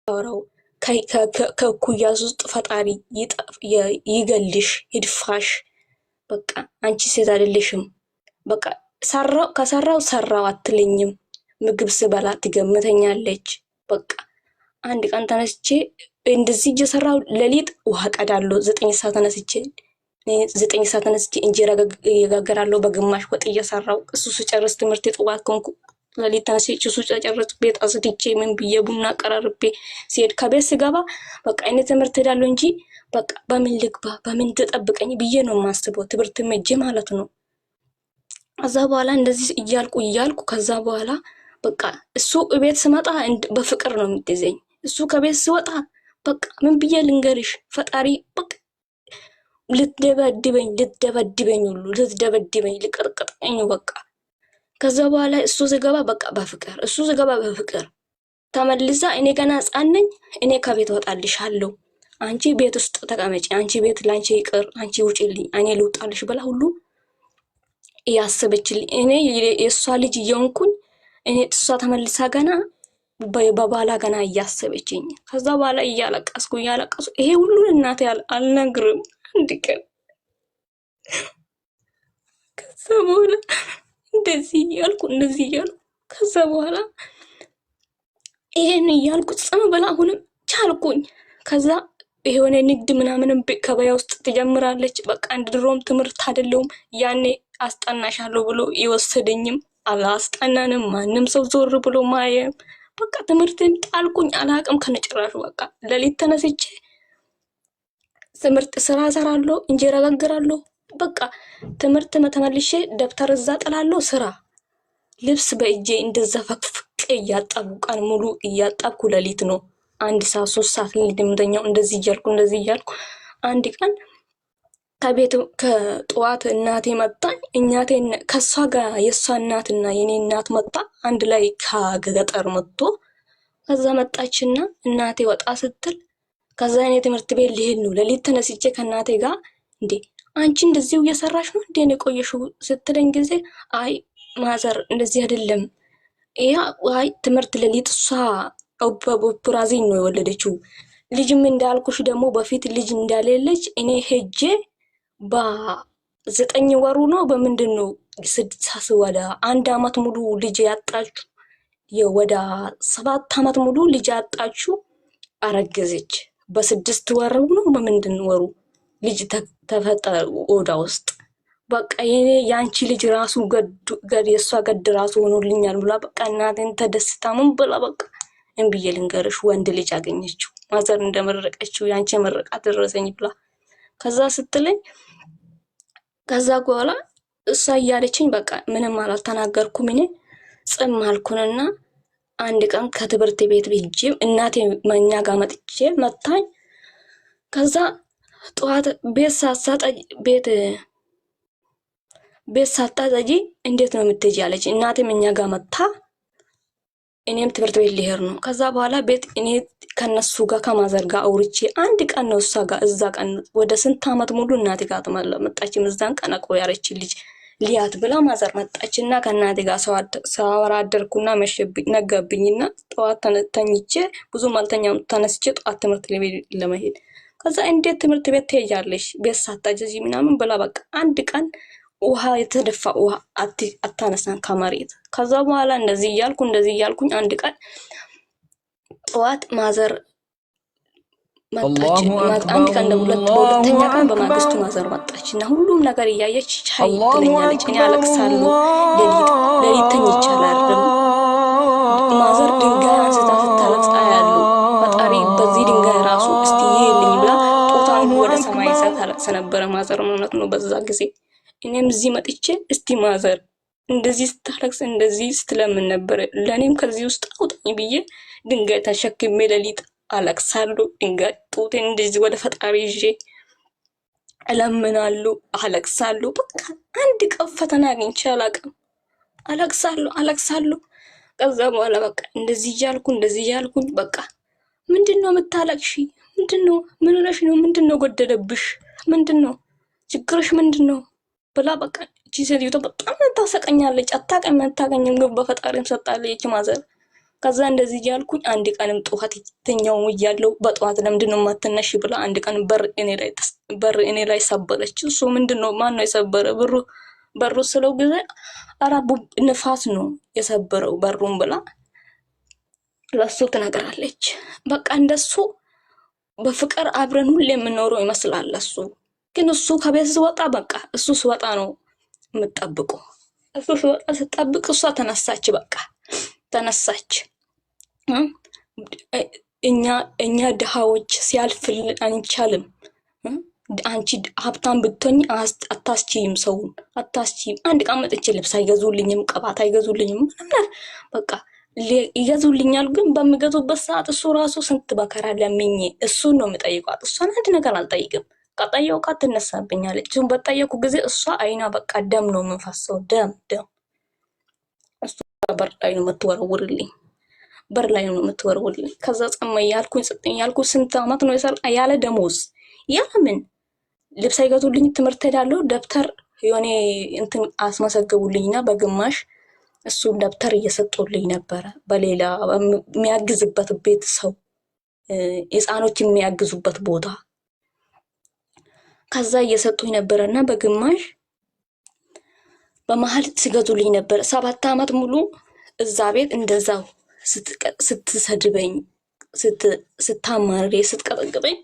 አውራው ከኩያዝ ውስጥ ፈጣሪ ይገልሽ ይድፋሽ። በቃ አንቺ ሴት አይደለሽም። በቃ ከሰራው አትለኝም። ምግብ ስበላ ትገምተኛለች። በቃ አንድ ቀን ተነስቼ እንደዚህ እየሰራው ሌሊት ውሃ ቀዳለሁ። 9 ሰዓት ተነስቼ 9 ሰዓት ተነስቼ እንጀራ እየጋገራለሁ። በግማሽ ወጥ እየሰራው እሱ ሲጨርስ ትምህርት የጠዋት ኮንኩ ሌሊት ተነስቼ እሱ ሲጨርስ ቤት አስድቼ ምን ብዬ ቡና ቀራርቤ ሲሄድ ከቤት ስገባ በቃ እኔ ትምህርት ሄዳለሁ እንጂ በቃ በምን ልግባ በምን ተጠብቀኝ ብዬ ነው የማስበው። ትምህርት መጄ ማለት ነው። ከዛ በኋላ እንደዚህ እያልኩ ከዛ በኋላ በቃ እሱ ቤት ስመጣ በፍቅር ነው የሚይዘኝ። እሱ ከቤት ሲወጣ በቃ ምን ብዬ ልንገርሽ ፈጣሪ በቃ ልትደበድበኝ ሁሉ ልትደበድበኝ ልቀርቅጠኝ በቃ። ከዛ በኋላ እሱ ሲገባ በቃ በፍቅር እሱ ሲገባ በፍቅር ተመልሳ እኔ ገና ሕፃን ነኝ። እኔ ከቤት ወጣልሻለሁ፣ አንቺ ቤት ውስጥ ተቀመጪ፣ አንቺ ቤት ላንቺ ይቅር፣ አንቺ ውጪልኝ፣ እኔ ልውጣልሽ ብላ ሁሉ ያሰበችልኝ። እኔ የእሷ ልጅ እየሆንኩኝ እኔ እሷ ተመልሳ ገና በባላ ገና እያሰበችኝ። ከዛ በኋላ እያለቀስኩ ይሄ ሁሉ እናቴ አልነግርም አንድ ቀን። ከዛ በኋላ እንደዚህ እያልኩ ከዛ በኋላ ይሄን እያልኩ ጽም ብላ አሁንም ቻልኩኝ። ከዛ የሆነ ንግድ ምናምንም ከበያ ውስጥ ትጀምራለች። በቃ እንደ ድሮም ትምህርት አይደለውም ያኔ አስጠናሻለሁ ብሎ ይወሰደኝም አላስጠናንም። ማንም ሰው ዞር ብሎ ማየም በቃ ትምህርትን ጣልኩኝ። አላቅም ከነጭራሹ በቃ ሌሊት ተነስቼ ትምህርት ስራ ሰራለሁ፣ እንጀራ ጋግራለሁ። በቃ ትምህርት ተመልሼ ደብተር እዛ ጥላለሁ። ስራ ልብስ በእጄ እንደዛ ፈቅፍቅ እያጠብኩ ቀን ሙሉ እያጠብኩ ሌሊት ነው 1 ሰዓት 3 ሰዓት ለምደኛው እንደዚህ እያልኩ አንድ ቀን ከቤት ከጠዋት እናቴ መጣኝ። ከሷ ጋር የሷ እናትና የኔ እናት መጣ አንድ ላይ ከገጠር መጥቶ ከዛ መጣችና እናቴ ወጣ ስትል ከዛ እኔ ትምህርት ቤት ልሄድ ነው ሌሊት ተነስቼ ከእናቴ ጋር እንዴ አንቺ እንደዚሁ እየሰራሽ ነው እንዴ ነው ቆየሽው ስትለኝ ጊዜ አይ ማዘር እንደዚህ አይደለም አይ ትምህርት ሌሊት እሷ በብራዚል ነው የወለደችው። ልጅም እንዳልኩሽ ደግሞ በፊት ልጅ እንዳለለች እኔ ሄጄ በ9 ወሩ ነው በምንድን ነው 6 ወደ 1 አመት ሙሉ ልጅ ያጣችሁ ወደ 7 አመት ሙሉ ልጅ ያጣችሁ አረገዘች። በ6 ወሩ ነው በምንድን ወሩ ልጅ ተፈጠረ ወዳ ውስጥ። በቃ ያንቺ ልጅ ራሱ ገድ የሷ ገድ ራሱ ሆኖልኛል ብላ በቃ እናቴን ተደስታ ምን ብላ በቃ እንብዬ ልንገርሽ ወንድ ልጅ አገኘችው። ማዘር እንደመረቀችው ያንቺ መረቃት ደረሰኝ ብላ ከዛ ስትለኝ ከዛ በኋላ እሷ እያለችኝ በቃ ምንም አልተናገርኩም። እኔ ጽም አልኩንና አንድ ቀን ከትምህርት ቤት ሄጄ እናቴ መኛ ጋር መጣኝ። ከዛ ጠዋት ቤት ሳታጠጂ እንዴት ነው የምትሄጂ አለች። እናቴም እኛ ጋር መጣ እኔም ትምህርት ቤት ልሄድ ነው። ከዛ በኋላ ቤት እኔ ከነሱ ጋር ከማዘር ጋር አውርቼ አንድ ቀን ነው እሷ ጋር እዛ ቀን ወደ ስንት አመት ሙሉ እናቴ ጋር መጣችም። እዛን ቀን ቆያረች ልጅ ሊያት ብላ ማዘር መጣችና ከእናቴ ጋር ሳወራ አደርኩና መሸብኝ ነገብኝና ጠዋት ተኝቼ ብዙ ማልተኛም ተነስቼ ጠዋት ትምህርት ቤት ለመሄድ ከዛ እንዴት ትምህርት ቤት ትሄጃለሽ ቤት ሳታጅጂ ምናምን ብላ በቃ አንድ ቀን ውሃ የተደፋ ውሃ አታነሳን ከመሬት። ከዛ በኋላ እንደዚህ እያልኩኝ አንድ ቀን ጠዋት ማዘር መጣች። አንድ ቀን በሁለተኛ ቀን በማግስቱ ማዘር መጣች እና ሁሉም ነገር እያየች ቻይ ትለኛለች። እኔ አለቅሳለሁ። ሌሊት ተኝቻለሁ። ማዘር ድንጋይ አንስታ ስታለቅስ አያለሁ። ፈጣሪ በዚህ ድንጋይ ራሱ እስቲ ይሄልኝ ብላ ጦታን ወደ ሰማይ ታለቅስ ነበረ ማዘር ማለት ነው በዛ ጊዜ። እኔም እዚህ መጥቼ እስቲ ማዘር እንደዚህ ስታለቅስ እንደዚህ ስትለምን ነበር ለኔም ከዚህ ውስጥ አውጣኝ ብዬ ድንጋይ ተሸክሜ ሌሊት አለቅሳለሁ። ድንጋይ ጦቴን እንደዚህ ወደ ፈጣሪ ይዤ እለምናለሁ፣ አለቅሳለሁ። በቃ አንድ ቀን ፈተና አግኝቼ አላውቅም። አለቅሳለሁ። ከዛ በኋላ በቃ እንደዚህ እያልኩኝ በቃ ምንድነው የምታለቅሺ? ምንድነው? ምን ሆነሽ ነው? ምንድነው ጎደለብሽ? ምንድነው ችግርሽ? ምንድነው ብላ በቃ እቺ ሴትዮ በጣም ታሰቀኛለች። አታውቅም ግን በፈጣሪም ሰጣለች ማዘር። ከዛ እንደዚህ እያልኩኝ አንድ ቀንም ጠዋት ተኛው እያለሁ በጠዋት ለምንድነው የማትነሺ ብላ አንድ ቀን በር እኔ ላይ ሰበረች። እሱ ምንድነው ማን ነው የሰበረ በሩ ስለው ጊዜ አራቡ ንፋስ ነው የሰበረው በሩን ብላ ለሱ ትነግራለች። በቃ እንደሱ በፍቅር አብረን ሁሌ የምንኖረው ይመስላል እሱ። ግን እሱ ከቤት ሲወጣ በቃ እሱ ሲወጣ ነው የምጠብቀው። እሱ ሲወጣ ስጠብቅ እሷ ተነሳች፣ በቃ ተነሳች። እኛ ድሃዎች ሲያልፍልን አንቻልም። አንቺ ሀብታም ብትሆኝ አታስችይም፣ ሰውን አታስችይም። አንድ ቀን መጥቼ ልብስ አይገዙልኝም፣ ቅባት አይገዙልኝም፣ ምንም በቃ ይገዙልኛል። ግን በሚገዙበት ሰዓት እሱ ራሱ ስንት በከራ ለምኜ እሱን ነው የምጠይቋት። እሷን አንድ ነገር አልጠይቅም። ከጠየኳት ትነሳብኛለች። እሱን በጠየቁ ጊዜ እሷ አይና በቃ ደም ነው የምንፈሰው፣ ደም እሱ በር ላይ ነው የምትወረውርልኝ፣ በር ላይ ነው የምትወረውርልኝ። ከዛ ጸማ ያልኩኝ ስንት አመት ነው የሰራ ያለ ደሞዝ ያምን ልብስ አይገዙልኝ። ትምህርት ሄዳለሁ ደብተር የሆነ እንትን አስመሰገቡልኝና በግማሽ እሱን ደብተር እየሰጡልኝ ነበረ። በሌላ የሚያግዝበት ቤት ሰው ህፃኖች የሚያግዙበት ቦታ ከዛ እየሰጡኝ ነበረና በግማሽ በመሃል ሲገዙልኝ ነበር። 7 አመት ሙሉ እዛ ቤት እንደዛው ስትሰድበኝ ስታማሪ ስትቀጠቅጠኝ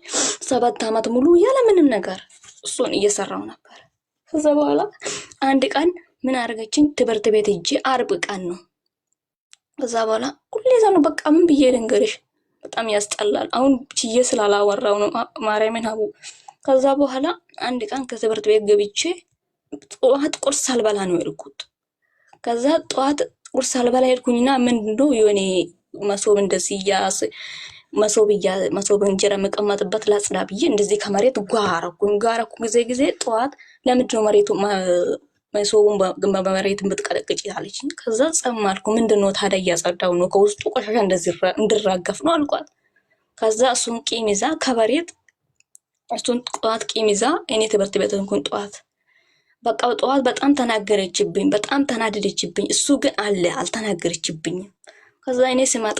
7 አመት ሙሉ ያለ ምንም ነገር እሱን እየሰራው ነበር። ከዛ በኋላ አንድ ቀን ምን አደረገችኝ? ትምህርት ቤት ሂጄ አርብ ቀን ነው። ከዛ በኋላ ሁሌ ነው በቃ ምን ብዬ ልንገርሽ፣ በጣም ያስጠላል። አሁን ችዬ ስላላወራው ነው ማርያምን ሀቡ። ከዛ በኋላ አንድ ቀን ከትምህርት ቤት ገብቼ ጠዋት ቁርስ ሳልበላ ነው የሄድኩት። ከዛ ጠዋት ቁርስ ሳልበላ ሄድኩኝና ምንድነው የሆነ መሶብ እንደዚህ መሶብ እንጀራ መቀመጥበት ላጽዳ ብዬ እንደዚህ ከመሬት ጓረኩኝ ጊዜ ጠዋት ለምንድነው መሬቱ መሶቡን በመሬት ብትቀጠቅጭ አለች። ከዛ ጸማልኩ። ምንድነው ታዲያ እያጸዳው ነው፣ ከውስጡ ቆሻሻ እንደዚህ እንድራገፍ ነው አልኳት። ከዛ እሱን ቂም ይዛ ከመሬት እሱን ጠዋት ቂም ይዛ እኔ ትምህርት ቤት እንኩን ጠዋት በቃ ጠዋት በጣም ተናገረችብኝ፣ በጣም ተናደደችብኝ። እሱ ግን አልተናገረችብኝም። ከዛ እኔ ስመጣ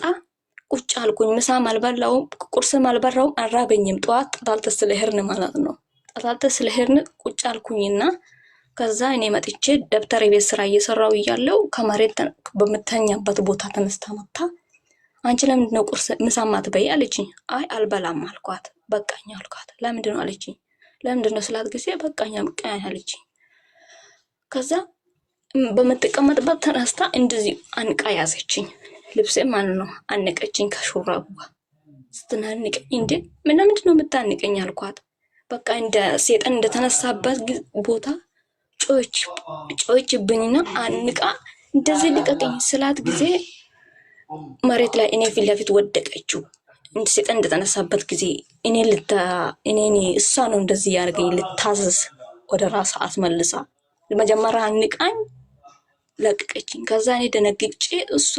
ቁጭ አልኩኝ። ምሳም አልበላሁም፣ ቁርስም አልበላሁም፣ አራበኝም። ጠዋት ጣልተ ስለሄርን ማለት ነው። ጣልተ ስለሄርን ቁጭ አልኩኝና ከዛ እኔ መጥቼ ደብተር የቤት ስራ እየሰራው እያለው ከመሬት በምተኛበት ቦታ ተነስታ መጣ። አንቺ ለምንድነው ቁርስ ምሳም አትበይ አለችኝ። አይ አልበላም አልኳት። በቃኝ አልኳት። ለምንድነው አለችኝ። ለምንድነው ስላት ጊዜ በቃኝ አለችኝ። ከዛ በመተቀመጥበት ተነስታ እንደዚህ አንቃ ያዘችኝ። ልብሴ ማለት ነው አነቀችኝ ከሹራቡ ጋር። ስትናንቀኝ እንዴ ምንድነው የምታንቀኝ አልኳት። በቃ እንደ ሰይጣን እንደተነሳበት ቦታ ጮችብኝና አንቃ እንደዚህ ልቀቀኝ ስላት ጊዜ መሬት ላይ እኔ ፊት ለፊት ወደቀችው። እንደ ሰይጣን እንደተነሳበት ጊዜ እኔ እሷ ነው እንደዚህ ያደርገኝ ልታዘዝ ወደ ራስ አስመልሳ መጀመሪያ አንቃኝ ለቀቀችኝ። ከዛ እኔ ደነግጬ እሷ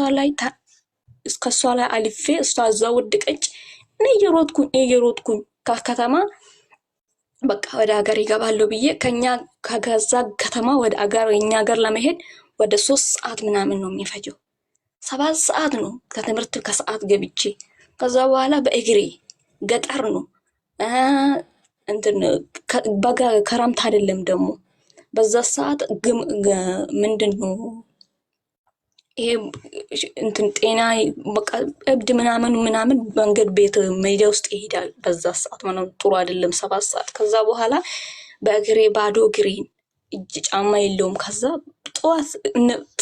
ላይ አልፌ እሷ እዛ ወደቀች። እኔ እየሮጥኩኝ ከከተማ በቃ ወደ ሀገር ይገባለሁ ብዬ ከገዛ ከተማ ወደ የኛ ሀገር ለመሄድ ወደ 3 ሰዓት ምናምን ነው የሚፈጀው። 7 ሰዓት ነው ከትምህርት ከሰዓት ገብቼ። ከዛ በኋላ በእግሬ ገጠር ነው እንትን ከረምት አይደለም ደግሞ በዛ ሰዓት ምንድነው ይሄ እንትን ጤና በቃ እብድ ምናምን መንገድ ቤት ሜዳ ውስጥ ይሄዳል። በዛ ሰዓት ማለት ጥሩ አይደለም 7 ሰዓት። ከዛ በኋላ በእግሬ ባዶ እግሬን እጅ ጫማ የለውም። ከዛ ጠዋት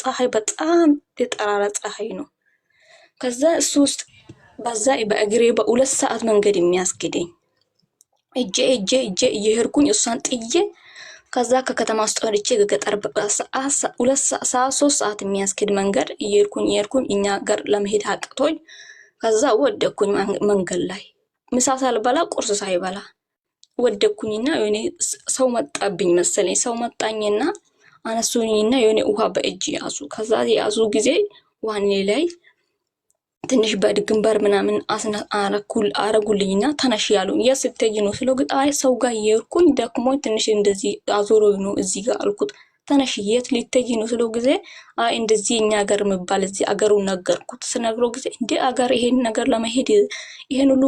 ፀሐይ በጣም የጠራራ ፀሐይ ነው። ከዛ እሱ ውስጥ በዛ በእግሬ በ2 ሰዓት መንገድ የሚያስገደኝ እጄ እየሄድኩኝ እሷን ጥዬ ከዛ ከከተማ ውስጥ ወርቼ ገጠር 2 ሰዓት 3 ሰዓት የሚያስኬድ መንገድ እየሄድኩኝ እኛ ጋር ለመሄድ አቅቶኝ ከዛ ወደኩኝ መንገድ ላይ ምሳ ሳልበላ ቁርስ ሳይበላ ወደኩኝና የኔ ሰው መጣብኝ መሰለኝ። ሰው መጣኝና አነሱኝና የኔ ውሃ በእጅ ያዙ። ከዛ ያዙ ጊዜ ዋኔ ላይ ትንሽ በድግንበር ምናምን አረጉልኝና ተነሽ ያሉኝ። የስትሄጂ ነው ስለው ግን አይ ሰው ጋር እየሄድኩኝ ደክሞኝ ትንሽ እንደዚህ አዞሮኝ ነው እዚህ ጋር አልኩት። ተነሽ የት ልትሄጂ ነው ስለው ጊዜ አይ እንደዚህ እኛ ሀገር የሚባል እዚህ አገሩን ነገርኩት። ስነግረው ጊዜ እንዴ አገር ይሄን ነገር ለመሄድ ይሄን ሁሉ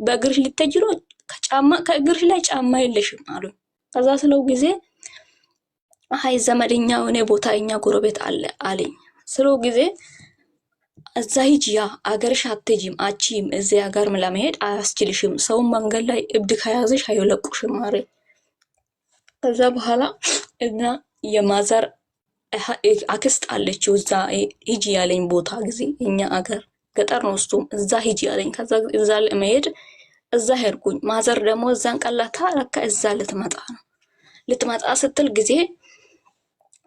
በእግርሽ ልትሄጂ ነው? ከእግርሽ ላይ ጫማ የለሽም አሉ። ከዛ ስለው ጊዜ አይ ዘመድኛ የሆነ ቦታ እኛ ጎረቤት አለ አለኝ። ስለው ጊዜ እዛ ሂጂ፣ ያ አገርሽ አትሄጂም አቺም እዚህ ሀገር ለመሄድ አያስችልሽም። ሰው መንገድ ላይ እብድ ከያዘሽ አይለቁሽም አለኝ። ከዛ በኋላ እና የማዘር አክስት አለችው እዛ ሂጂ ያለኝ ቦታ ጊዜ እኛ አገር ገጠር ነው እሱም እዛ ሂጂ ያለኝ። ከዛ እዛ ለመሄድ እዛ ሄድኩኝ። ማዘር ደግሞ እዛን ቀላታ ለካ እዛ ልትመጣ ነው። ልትመጣ ስትል ጊዜ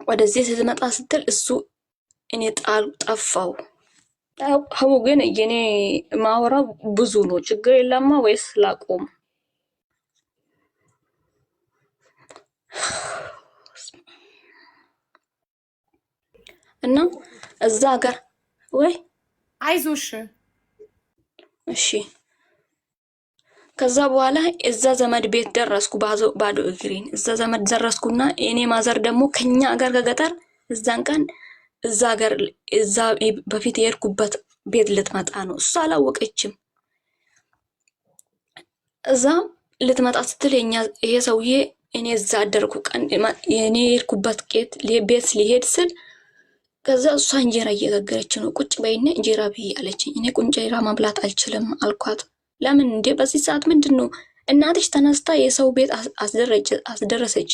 ወደዚህ ስትመጣ ስትል እሱ እኔ ጠፋው። ሀቡ ግን የኔ ማወራው ብዙ ነው። ችግር የለማ ወይስ ላቆም? እና እዛ ሀገር ወይ አይዞሽ እሺ። ከዛ በኋላ እዛ ዘመድ ቤት ደረስኩ። ባዶ እግሬን እዛ ዘመድ ደረስኩና እኔ ማዘር ደግሞ ከኛ ሀገር ከገጠር እዛን ቀን እዛ ሀገር እዛ በፊት የሄድኩበት ቤት ልትመጣ ነው። እሷ አላወቀችም። እዛ ልትመጣ ስትል ይሄ ሰውዬ እኔ እዛ አደርኩ ቀን እኔ የሄድኩበት ቤት ሊሄድ ስል ከዛ እሷ እንጀራ እየጋገረች ነው። ቁጭ በይነ እንጀራ ብይ አለችኝ። እኔ እንጀራ ማብላት አልችልም አልኳት። ለምን እንዴ በዚህ ሰዓት ምንድነው? እናትሽ ተነስታ የሰው ቤት አስደረሰች።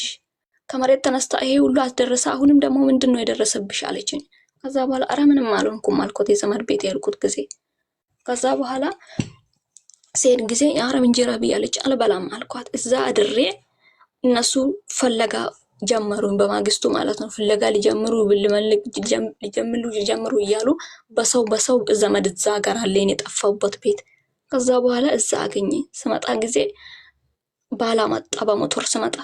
ከመሬት ተነስታ ይሄ ሁሉ አስደረሰ። አሁንም ደግሞ ምንድነው የደረሰብሽ አለችኝ። ከዛ በኋላ አረ ምንም አልሆንኩም አልኳት። የዘመድ ቤት ያልኩት ጊዜ ከዛ በኋላ ሴት ጊዜ የአረብ እንጀራ ብይ አለች። አልበላም አልኳት። እዛ አድሬ እነሱ ፈለጋ ጀመሩን በማግስቱ ማለት ነው። ፍለጋ ሊጀምሩ ሊጀምሩ እያሉ በሰው ዘመድ እዛ ጋር አለኝ የጠፋውበት ቤት። ከዛ በኋላ እዛ አገኘ። ስመጣ ጊዜ ባላ መጣ በሞተር ስመጣ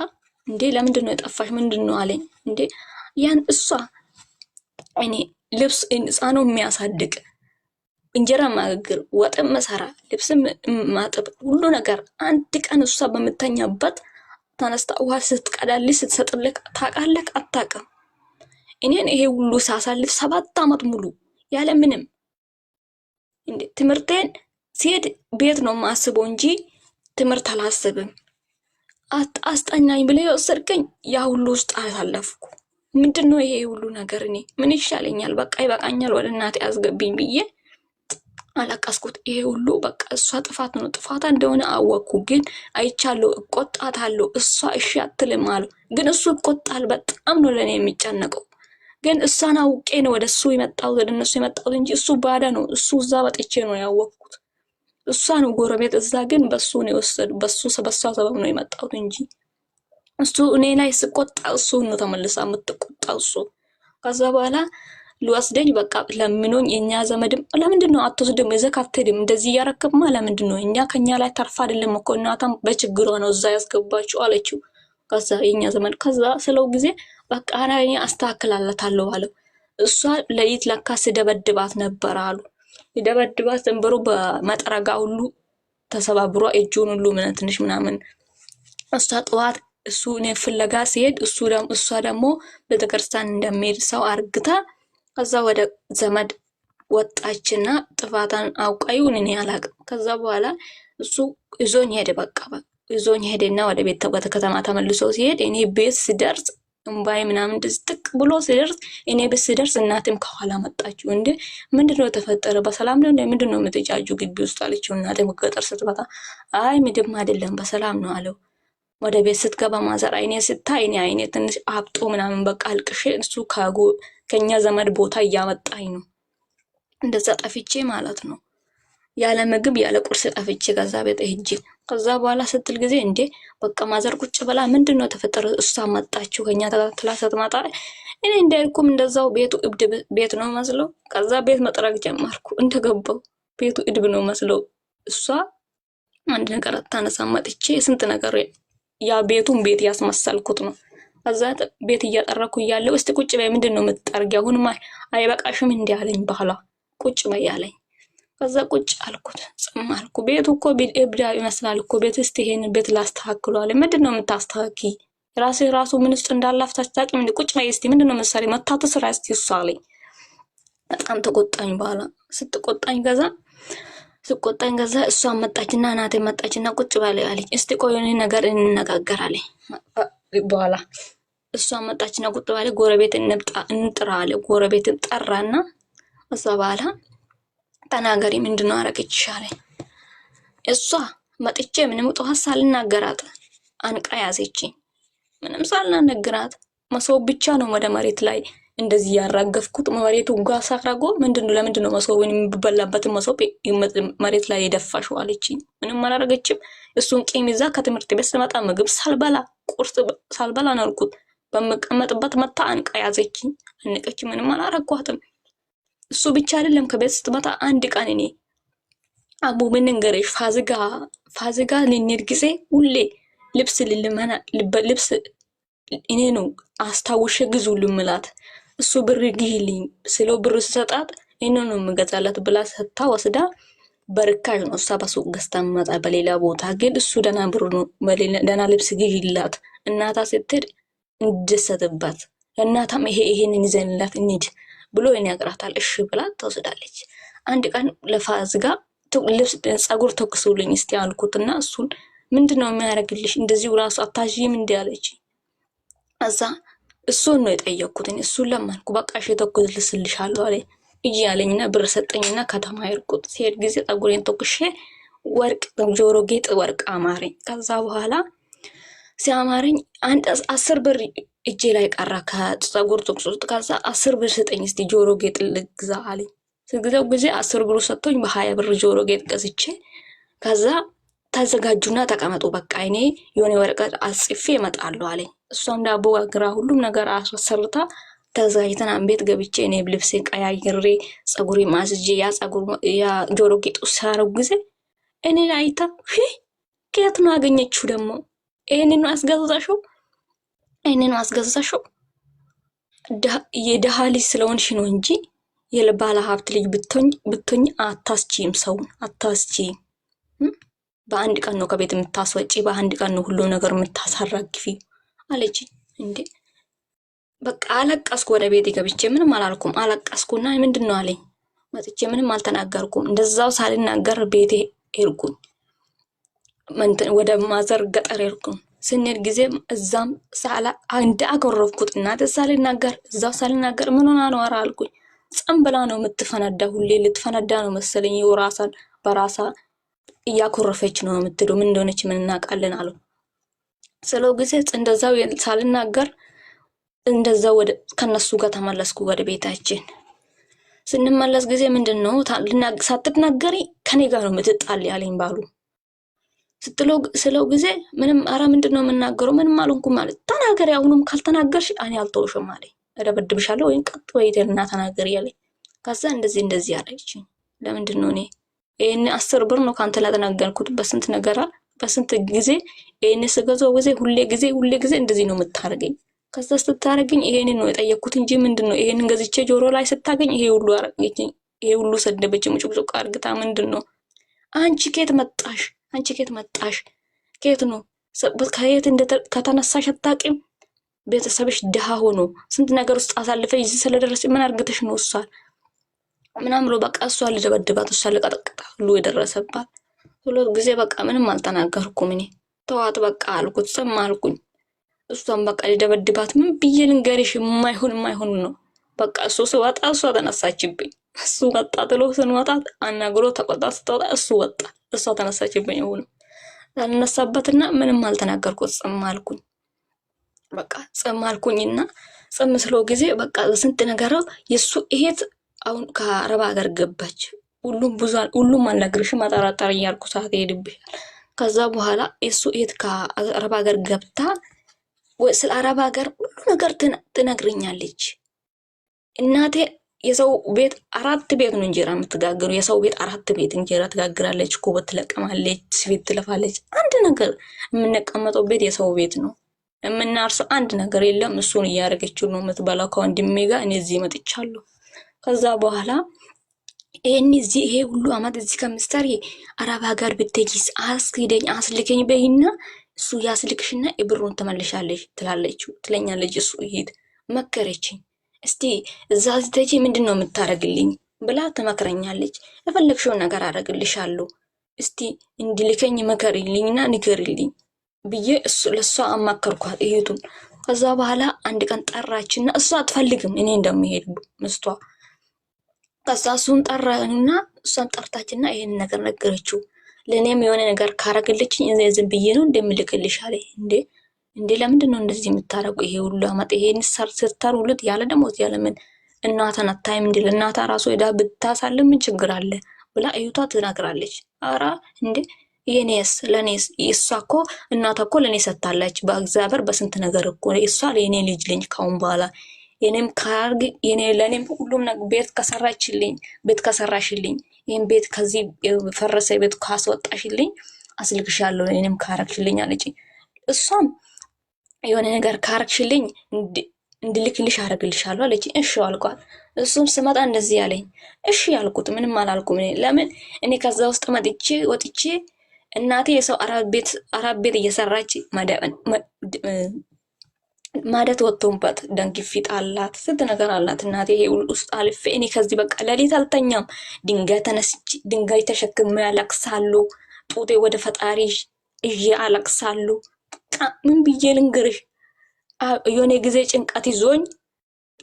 እንዴ ለምንድን ነው የጠፋሽ ምንድን ነው አለኝ። እንዴ ያን እሷ እኔ ልብስ ህፃኑ የሚያሳድግ እንጀራ ማጋገር ወጥም መሰራ ልብስም ማጠብ ሁሉ ነገር አንድ ቀን እሷ በምተኛበት ተነስታ ውሃ ስትቀዳልሽ ስትሰጥልክ ታውቃለህ አታውቅም? እኔን ይሄ ሁሉ ሳሳልፍ 7 አመት ሙሉ ያለ ምንም እንዴ ትምህርቴን ሲሄድ ቤት ነው ማስበው እንጂ ትምህርት አላስብም። አስጠናኝ ብለ ወሰድከኝ ያ ሁሉ ውስጥ አሳለፍኩ። ምንድነው ይሄ ሁሉ ነገር? እኔ ምን ይሻለኛል? በቃ ይበቃኛል፣ ወደ እናቴ አስገብኝ ብዬ አለቀስኩት። ይሄ ሁሉ በቃ እሷ ጥፋት ነው፣ ጥፋታ እንደሆነ አወቅኩ። ግን አይቻለሁ፣ እቆጣታለሁ። እሷ እሺ አትልም አሉ። ግን እሱ ይቆጣል። በጣም ነው ለኔ የሚጨነቀው። ግን እሷን አውቄ ነው ወደ እሱ የመጣሁት፣ ወደ እነሱ የመጣሁት እንጂ እሱ ባዳ ነው። እሱ እዛ በጥቼ ነው ያወቅኩት። እሷ ነው ጎረቤት፣ እዛ ግን በሱ ነው የወሰዱ። በሷ ሰበብ ነው የመጣሁት እንጂ እሱ እኔ ላይ ስቆጣ እሱ ነው ተመልሳ የምትቆጣው እሱ። ከዛ በኋላ ልወስደኝ በቃ ለምኖኝ የኛ ዘመድም ለምንድን ነው አትወስድም? እዛ ካትሄድም እንደዚህ ያረከብማ ለምንድን ነው? እኛ ከኛ ላይ ተርፋ አይደለም እኮ እናታም በችግሯ ነው እዛ ያስገባችሁ አለችው። ከዛ የኛ ዘመድ ከዛ ስለው ጊዜ በቃ እኔ አስተካክላለታለሁ አለው። እሷ ለይት ለካ ስደበድባት ነበር አሉ። ይደበድባት ዘንበሩ በመጠረጋ ሁሉ ተሰባብሯ እጁን ሁሉ ምን ትንሽ ምናምን እሷ ጠዋት እሱ እኔ ፍለጋ ሲሄድ እሷ ደግሞ ቤተክርስቲያን እንደሚሄድ ሰው አርግታ ከዛ ወደ ዘመድ ወጣችና ጥፋታን አውቃዩን እኔ አላቅም። ከዛ በኋላ እሱ ይዞኝ ሄደ። በቃ ይዞኝ ሄደና ወደ ቤት ከተማ ተመልሶ ሲሄድ እኔ ቤት ሲደርስ እንባይ ምናምን እንደዚህ ጥቅ ብሎ ሲደርስ እኔ ቤት ሲደርስ እናቴም ከኋላ መጣችው። እንዴ ምንድነው የተፈጠረ? በሰላም ነው? ምንድነው የምትጫጁ ግቢ ውስጥ አለችው። እናቴም ገጠር ስትመጣ አይ ምንም አይደለም በሰላም ነው አለው። ወደ ቤት ስትገባ ማዘር አይኔ ስታይ እኔ አይኔ ትንሽ አብጦ ምናምን በቃ አልቅሼ እሱ ከኛ ዘመድ ቦታ እያመጣኝ ነው። እንደዛ ጠፍቼ ማለት ነው ያለ ምግብ ያለ ቁርስ ጠፍቼ ከዛ ቤት ሄጄ ከዛ በኋላ ስትል ጊዜ እንዴ በቃ ማዘር ቁጭ ብላ ምንድነው ተፈጠረ? እሷ መጣችሁ ከኛ ተከትላ ስትመጣ እኔ እንደልኩም እንደዛው ቤቱ እብድ ቤት ነው መስሎ ከዛ ቤት መጥረግ ጀመርኩ። እንደገባው ቤቱ እድብ ነው መስሎ እሷ አንድ ነገር ታነሳ መጥቼ ስንት ነገር ያ ቤቱን ቤት ያስመሰልኩት ነው። ከዛ ቤት እያጠረኩ እያለው እስቲ ቁጭ በይ ምንድነው የምትጠርጊው? አሁንማ አይበቃሽም እንዴ አለኝ። ባህላ ቁጭ በይ አለኝ። ከዛ ቁጭ አልኩት። ጽም አልኩ። ቤቱ እኮ እብዳ ይመስላል እኮ ቤት እስቲ ይሄን ቤት ላስተካክሉ አለ። ምንድነው የምታስተካኪ? ራሱ ምን ውስጥ እንዳላፍታች ታቂ ምን ቁጭ በይ እስቲ ምንድነው መሳሪ መታተ ስራ እስቲ ይሳለኝ። በጣም ተቆጣኝ። በኋላ ስትቆጣኝ ገዛ እሷ መጣችና እናቴ መጣችና ቁጭ ባለ አለኝ። እስቲ ቆይ የሆነ ነገር እንነጋገራለን። በኋላ እሷ መጣችና ቁጭ ባለ ጎረቤት እንጥራ አለ። ጎረቤትን ጠራና እሷ በኋላ ተናገሪ ምንድነው አረገችሽ አለኝ። እሷ መጥቼ ምንም ጠዋት ሳልናገራት አንቃ ያዘችኝ። ምንም ሳልናገራት መሶብ ብቻ ነው ወደ መሬት ላይ እንደዚህ ያራገፍኩት። መሬቱ ጋር ሳራጎ ለምንድነው መሶብን የሚበላበት መሶብ መሬት ላይ የደፋሽው አለችኝ። ምንም አላረገችም። እሱን ቂም ይዛ ከትምህርት ቤት ስመጣ ምግብ ሳልበላ ቁርስ ሳልበላ ነው ያልኩት። በመቀመጥበት መታ አንቃ ያዘችኝ፣ አንቀች። ምንም አላረኳትም። እሱ ብቻ አይደለም ከቤት ስትመጣ አንድ ቀን እኔ አቡ ምን እንገረሽ ፋዚጋ ልንሄድ ጊዜ ሁሌ ልብስ እኔ ነው አስታውሼ ግዙ ልምላት። እሱ ብር ግዢልኝ ስለው ብር ስሰጣት እኔ ነው የምገዛላት ብላ ሰታ ወስዳ በርካሽ ነው እሷ በሱቅ ገዝታ መጣ። በሌላ ቦታ ግን እሱ ደና ብር ነው ደና ልብስ ግዢላት እናታ ስትሄድ እንድሰጥባት እናታም ይሄንን ይዘንላት እንሂድ ብሎ ያቅራታል። እሺ ብላ ተወስዳለች። አንድ ቀን ለፋዚጋ ልብስ ጸጉር ተኩሱልኝ እስቲ አልኩትና እሱን ምንድነው የሚያደርግልሽ እንደዚህ ራሱ አታጂም እንዴ አለች። አዛ እሱን ነው የጠየቅኩት። እሱን ለማንኩ በቃ እሺ ተኩስልሻለሁ አለኝ። እጂ ያለኝና ብር ሰጠኝና ከተማ ይርቁት ሲሄድ ጊዜ ጸጉሬን ተኩሼ ወርቅ ጆሮ ጌጥ ወርቅ አማረኝ። ከዛ በኋላ ሲያማረኝ አንድ 10 ብር እጄ ላይ ቀራ ከጸጉር ተኩሱት። ከዛ 10 ብር ሰጠኝ እስቲ ጆሮ ጌጥ ልግዛ አለኝ። ስለዚህ ጊዜ 10 ብር ሰጥቶኝ በ20 ብር ጆሮ ጌጥ ገዝቼ ከዛ ተዘጋጁና ተቀመጡ በቃ እኔ የሆነ ወረቀት አጽፌ እመጣለሁ አለኝ። እሷም ዳቦ ጋግራ ሁሉም ነገር አሰርታ ተዘጋጅተን ቤት ገብቼ እኔ ልብሴን ቀያይሬ ጸጉሬ ማስጄ ያ ጆሮ ጌጡ ሳረው ጊዜ እኔ አይታ ከየት ነው አገኘችው ደግሞ ይሄንን አስገዛሽው የደሃ ልጅ ስለሆንሽ ነው እንጂ የባለ ሀብት ልጅ ብትሆኝ አታስቺም፣ ሰውን አታስቺም። በአንድ ቀን ነው ከቤት የምታስወጪ፣ በአንድ ቀን ነው ሁሉ ነገር የምታሳራግፊ አለች። እንዴ በቃ አለቀስኩ። ወደ ቤት ገብቼ ምንም አላልኩም። አለቀስኩና ምንድነው አለኝ። መጥቼ ምንም አልተናገርኩም። እንደዛው ሳልናገር ቤቴ ሄድኩኝ። ወደ ማዘር ገጠር ሄድኩኝ። ስንሄድ ጊዜ እዛም እንደ አጎረፍኩት እናቴ ሳልናገር እዛው ሳልናገር ምን ሆና ነው አልኩኝ። ጸምብላ ነው የምትፈነዳ፣ ሁሌ ልትፈነዳ ነው መሰለኝ። የራሳን በራሳ እያኮረፈች ነው የምትለው። ምን እንደሆነች ምን እናውቃለን አሉ። ስለው ጊዜ እንደዛው ሳልናገር እንደዛው ወደ ከነሱ ጋር ተመለስኩ ወደ ቤታችን። ስንመለስ ጊዜ ምንድነው ሳትናገሪ ከኔ ጋር ነው የምትጣል ያለኝ ባሉ ስለው ጊዜ ምንም አራ ምንድነው የምናገረው ምንም አልሆንኩም ማለት ተናገሪ፣ አሁንም ካልተናገርሽ እኔ አልተውሽም ማለት እደበድብሻለሁ ወይ ቀጥ ወይደና ተናገሪ ያለኝ። ከዛ እንደዚህ አለችኝ። ለምንድነው እኔ ይሄን 10 ብር ነው ካንተ ላተናገርኩት በስንት ጊዜ ይሄን ስገዛው ሁሌ ጊዜ እንደዚህ ነው የምታረገኝ። ከዛ ስታረገኝ ይሄንን ነው የጠየቅኩት እንጂ ምንድነው ይሄንን ገዝቼ ጆሮ ላይ ስታገኝ ይሄ ሁሉ አረገችኝ። ይሄ ሁሉ ሰደበች ሙጭቁጭቅ አርግታ ምንድነው አንቺ ከየት መጣሽ? ከየት ነው ከየት ከተነሳሽ አታውቂም? ቤተሰብሽ ድሃ ሆኖ ስንት ነገር ውስጥ አሳልፈሽ እዚህ ስለደረስሽ ምን አርግተሽ ነው እሷ ምናምን ብሎ በቃ እሷ ልደበድባት እሷ ልቀጠቅጣ ሁሉ የደረሰባት። ሁሉ ጊዜ በቃ ምንም አልተናገርኩም። እኔ ተዋት በቃ አልኩት። ጽም አልኩኝ። እሷም በቃ ልደበድባት ምን ብዬ ልንገርሽ? የማይሆን ነው በቃ እሱ ሲወጣ እሷ ተነሳችብኝ። እሱ ወጣ ጥሎ ስንወጣ አናግሮ ተቆጣ ስትወጣ እሱ ወጣ እሷ ተነሳችብኝ። ይሁን ተነሳበትና ምንም አልተናገርኩት። ጽም አልኩኝ። በቃ ጽም አልኩኝና ጽም ስለው ጊዜ በቃ ስንት ነገር የሱ እህት አሁን ከአረብ ሀገር ገባች። ሁሉም አልነግርሽም አጠራጣሪ እያልኩ ሰዓት ይሄድብሻል። ከዛ በኋላ የሱ እህት ከአረብ ሀገር ገብታ ስለ አረብ ሀገር ሁሉ ነገር ትነግረኛለች። እናቴ የሰው ቤት 4 ቤት ነው እንጀራ የምትጋግሩ። የሰው ቤት 4 ቤት እንጀራ ትጋግራለች፣ ኩበት ትለቀማለች፣ ስፌት ትለፋለች። አንድ ነገር የምንቀመጠው ቤት የሰው ቤት ነው። የምናርሰው አንድ ነገር የለም። እሱን እያደረገችው ነው የምትበላው ከወንድሜ ጋር። እኔ እዚህ መጥቻለሁ። ከዛ በኋላ ይሄ ሁሉ አመት እዚህ ከምትሰሪ አረብ ሀገር ብትሄጂስ አስኪደኝ አስልከኝ በይና እሱ ያስልክሽና ብሩን ተመልሻለሽ ትለኛለች። እሱ ይሄድ መከረችኝ። እስቲ እዛ ስትሄጂ ምንድነው የምታረግልኝ ብላ ትመክረኛለች። የፈለግሽውን ነገር አደርግልሻለሁ፣ እስቲ እንዲልከኝ መከሪልኝና ንገሪልኝ ብዬ ለሷ አማከርኳት እህቱን። ከዛ በኋላ አንድ ቀን ጠራችና እሷ አትፈልግም እኔ እንደምሄድ ምስቷ። ከዛ እሱን ጠራንና እሷን ጠርታችና ይሄን ነገር ነገረችው። ለኔም የሆነ ነገር ካረግልችኝ ዝም ብዬ ነው እንደምልክልሽ አለ። እንዴ ለምንድን ነው እንደዚህ የምታረጉ? ይሄ ሁሉ አመት ይሄን ሰርተር ሁለት ያለ ደሞዝ ያለ ምን እናታን አታይም እንዴ? ለእናታ ራሱ ሄዳ ብታሳልም ምን ችግር አለ ብላ እዩቷ ትነግራለች። አራ እንዴ የኔስ ለኔስ እሷ እኮ እናታ እኮ ለኔ ሰጣለች በእግዚአብሔር በስንት ነገር እኮ እሷ ለኔ ልጅ ልኝ ካሁን በኋላ የኔም ካርግ የኔ ለኔም ሁሉም ነገር ቤት ከሰራችልኝ ቤት ከሰራሽልኝ ይሄን ቤት ከዚህ ፈረሰ ቤት ካስወጣሽልኝ አስልክሻለሁ የኔም ካረክሽልኝ አለች። እሷም የሆነ ነገር ካረክሽልኝ እንድልክልሽ አረግልሻለሁ አለች። እሺ አልኳት። እሱም ስመጣ እንደዚህ ያለኝ እሺ ያልኩት ምንም አላልኩም። ለምን እኔ ከዛ ውስጥ መጥቼ ወጥቼ እናቴ የሰው አራት ቤት እየሰራች ማደት ወጥቶባት ደም ግፊት አላት፣ ስንት ነገር አላት እናቴ። ይሄ ውስጥ አልፌ እኔ ከዚህ በቃ ሌሊት አልተኛም። ድንጋይ ተነስቼ ድንጋይ ተሸክሜ አለቅሳለሁ። ጡቴ ወደ ፈጣሪ እዬ አለቅሳለሁ። ምን ብዬ ልንገርሽ? የሆነ ጊዜ ጭንቀት ይዞኝ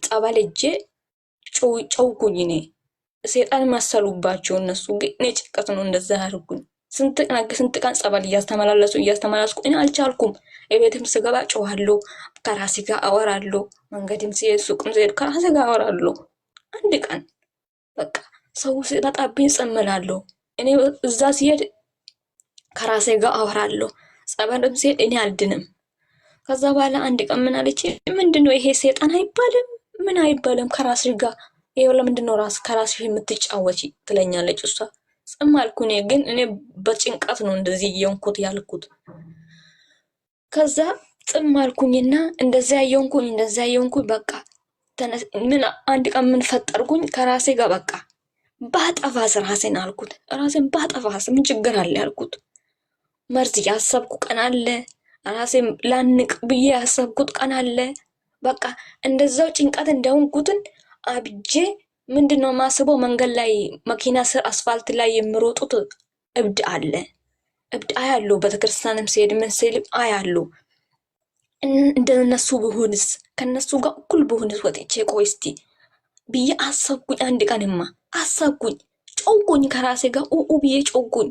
ጸበል እጄ ጨውኩኝ። እኔ ሰይጣን መሰሉባቸው እነሱ፣ ግን እኔ ጭንቀት ነው እንደዛ ያርጉኝ። ስንት ቀን ጸበል እያስተመላለስኩ እኔ አልቻልኩም። የቤትም ስገባ ጮሃለሁ፣ ከራሴ ጋር አወራለሁ። መንገድም ሲሄድ ሱቅም ሲሄድ ከራሴ ጋር አወራለሁ። አንድ ቀን በቃ ሰው ሲመጣብኝ ጸምላለሁ። እኔ እዛ ሲሄድ ከራሴ ጋር አወራለሁ። ጸበልም ሲሄድ እኔ አልድንም። ከዛ በኋላ አንድ ቀን ምን አለች? ምንድነው ይሄ ሰይጣን አይባልም ምን አይባልም ከራስሽ ጋር ይሄው ለምንድነው ከራስሽ የምትጫወቺ ትለኛለች እሷ። ጽም አልኩኝ። ግን እኔ በጭንቀት ነው እንደዚህ የሆንኩት ያልኩት። ከዛ ጽም አልኩኝና እንደዛ የሆንኩኝ በቃ ምን አንድ ቀን ምን ፈጠርኩኝ ከራሴ ጋር በቃ ባጠፋስ ራሴን አልኩት። ራሴን ባጠፋስ ምን ችግር አለ ያልኩት። መርዝ ያሰብኩ ቀን አለ፣ ራሴን ላንቅ ብዬ ያሰብኩት ቀን አለ። በቃ እንደዛው ጭንቀት እንደሆንኩትን አብጄ ምንድነው ማስበው መንገድ ላይ መኪና ስር አስፋልት ላይ የሚሮጡት እብድ አለ። እብድ አያሉ ቤተክርስቲያንም ሲሄድ ምን ሲል አያሉ። እንደነሱ ብሆንስ ከነሱ ጋር እኩል ብሆንስ ወጥቼ ቆይ እስቲ ብዬ አሰብኩኝ። አንድ ቀንማ አሰብኩኝ፣ ጮኩኝ፣ ከራሴ ጋር ብዬ ጮኩኝ።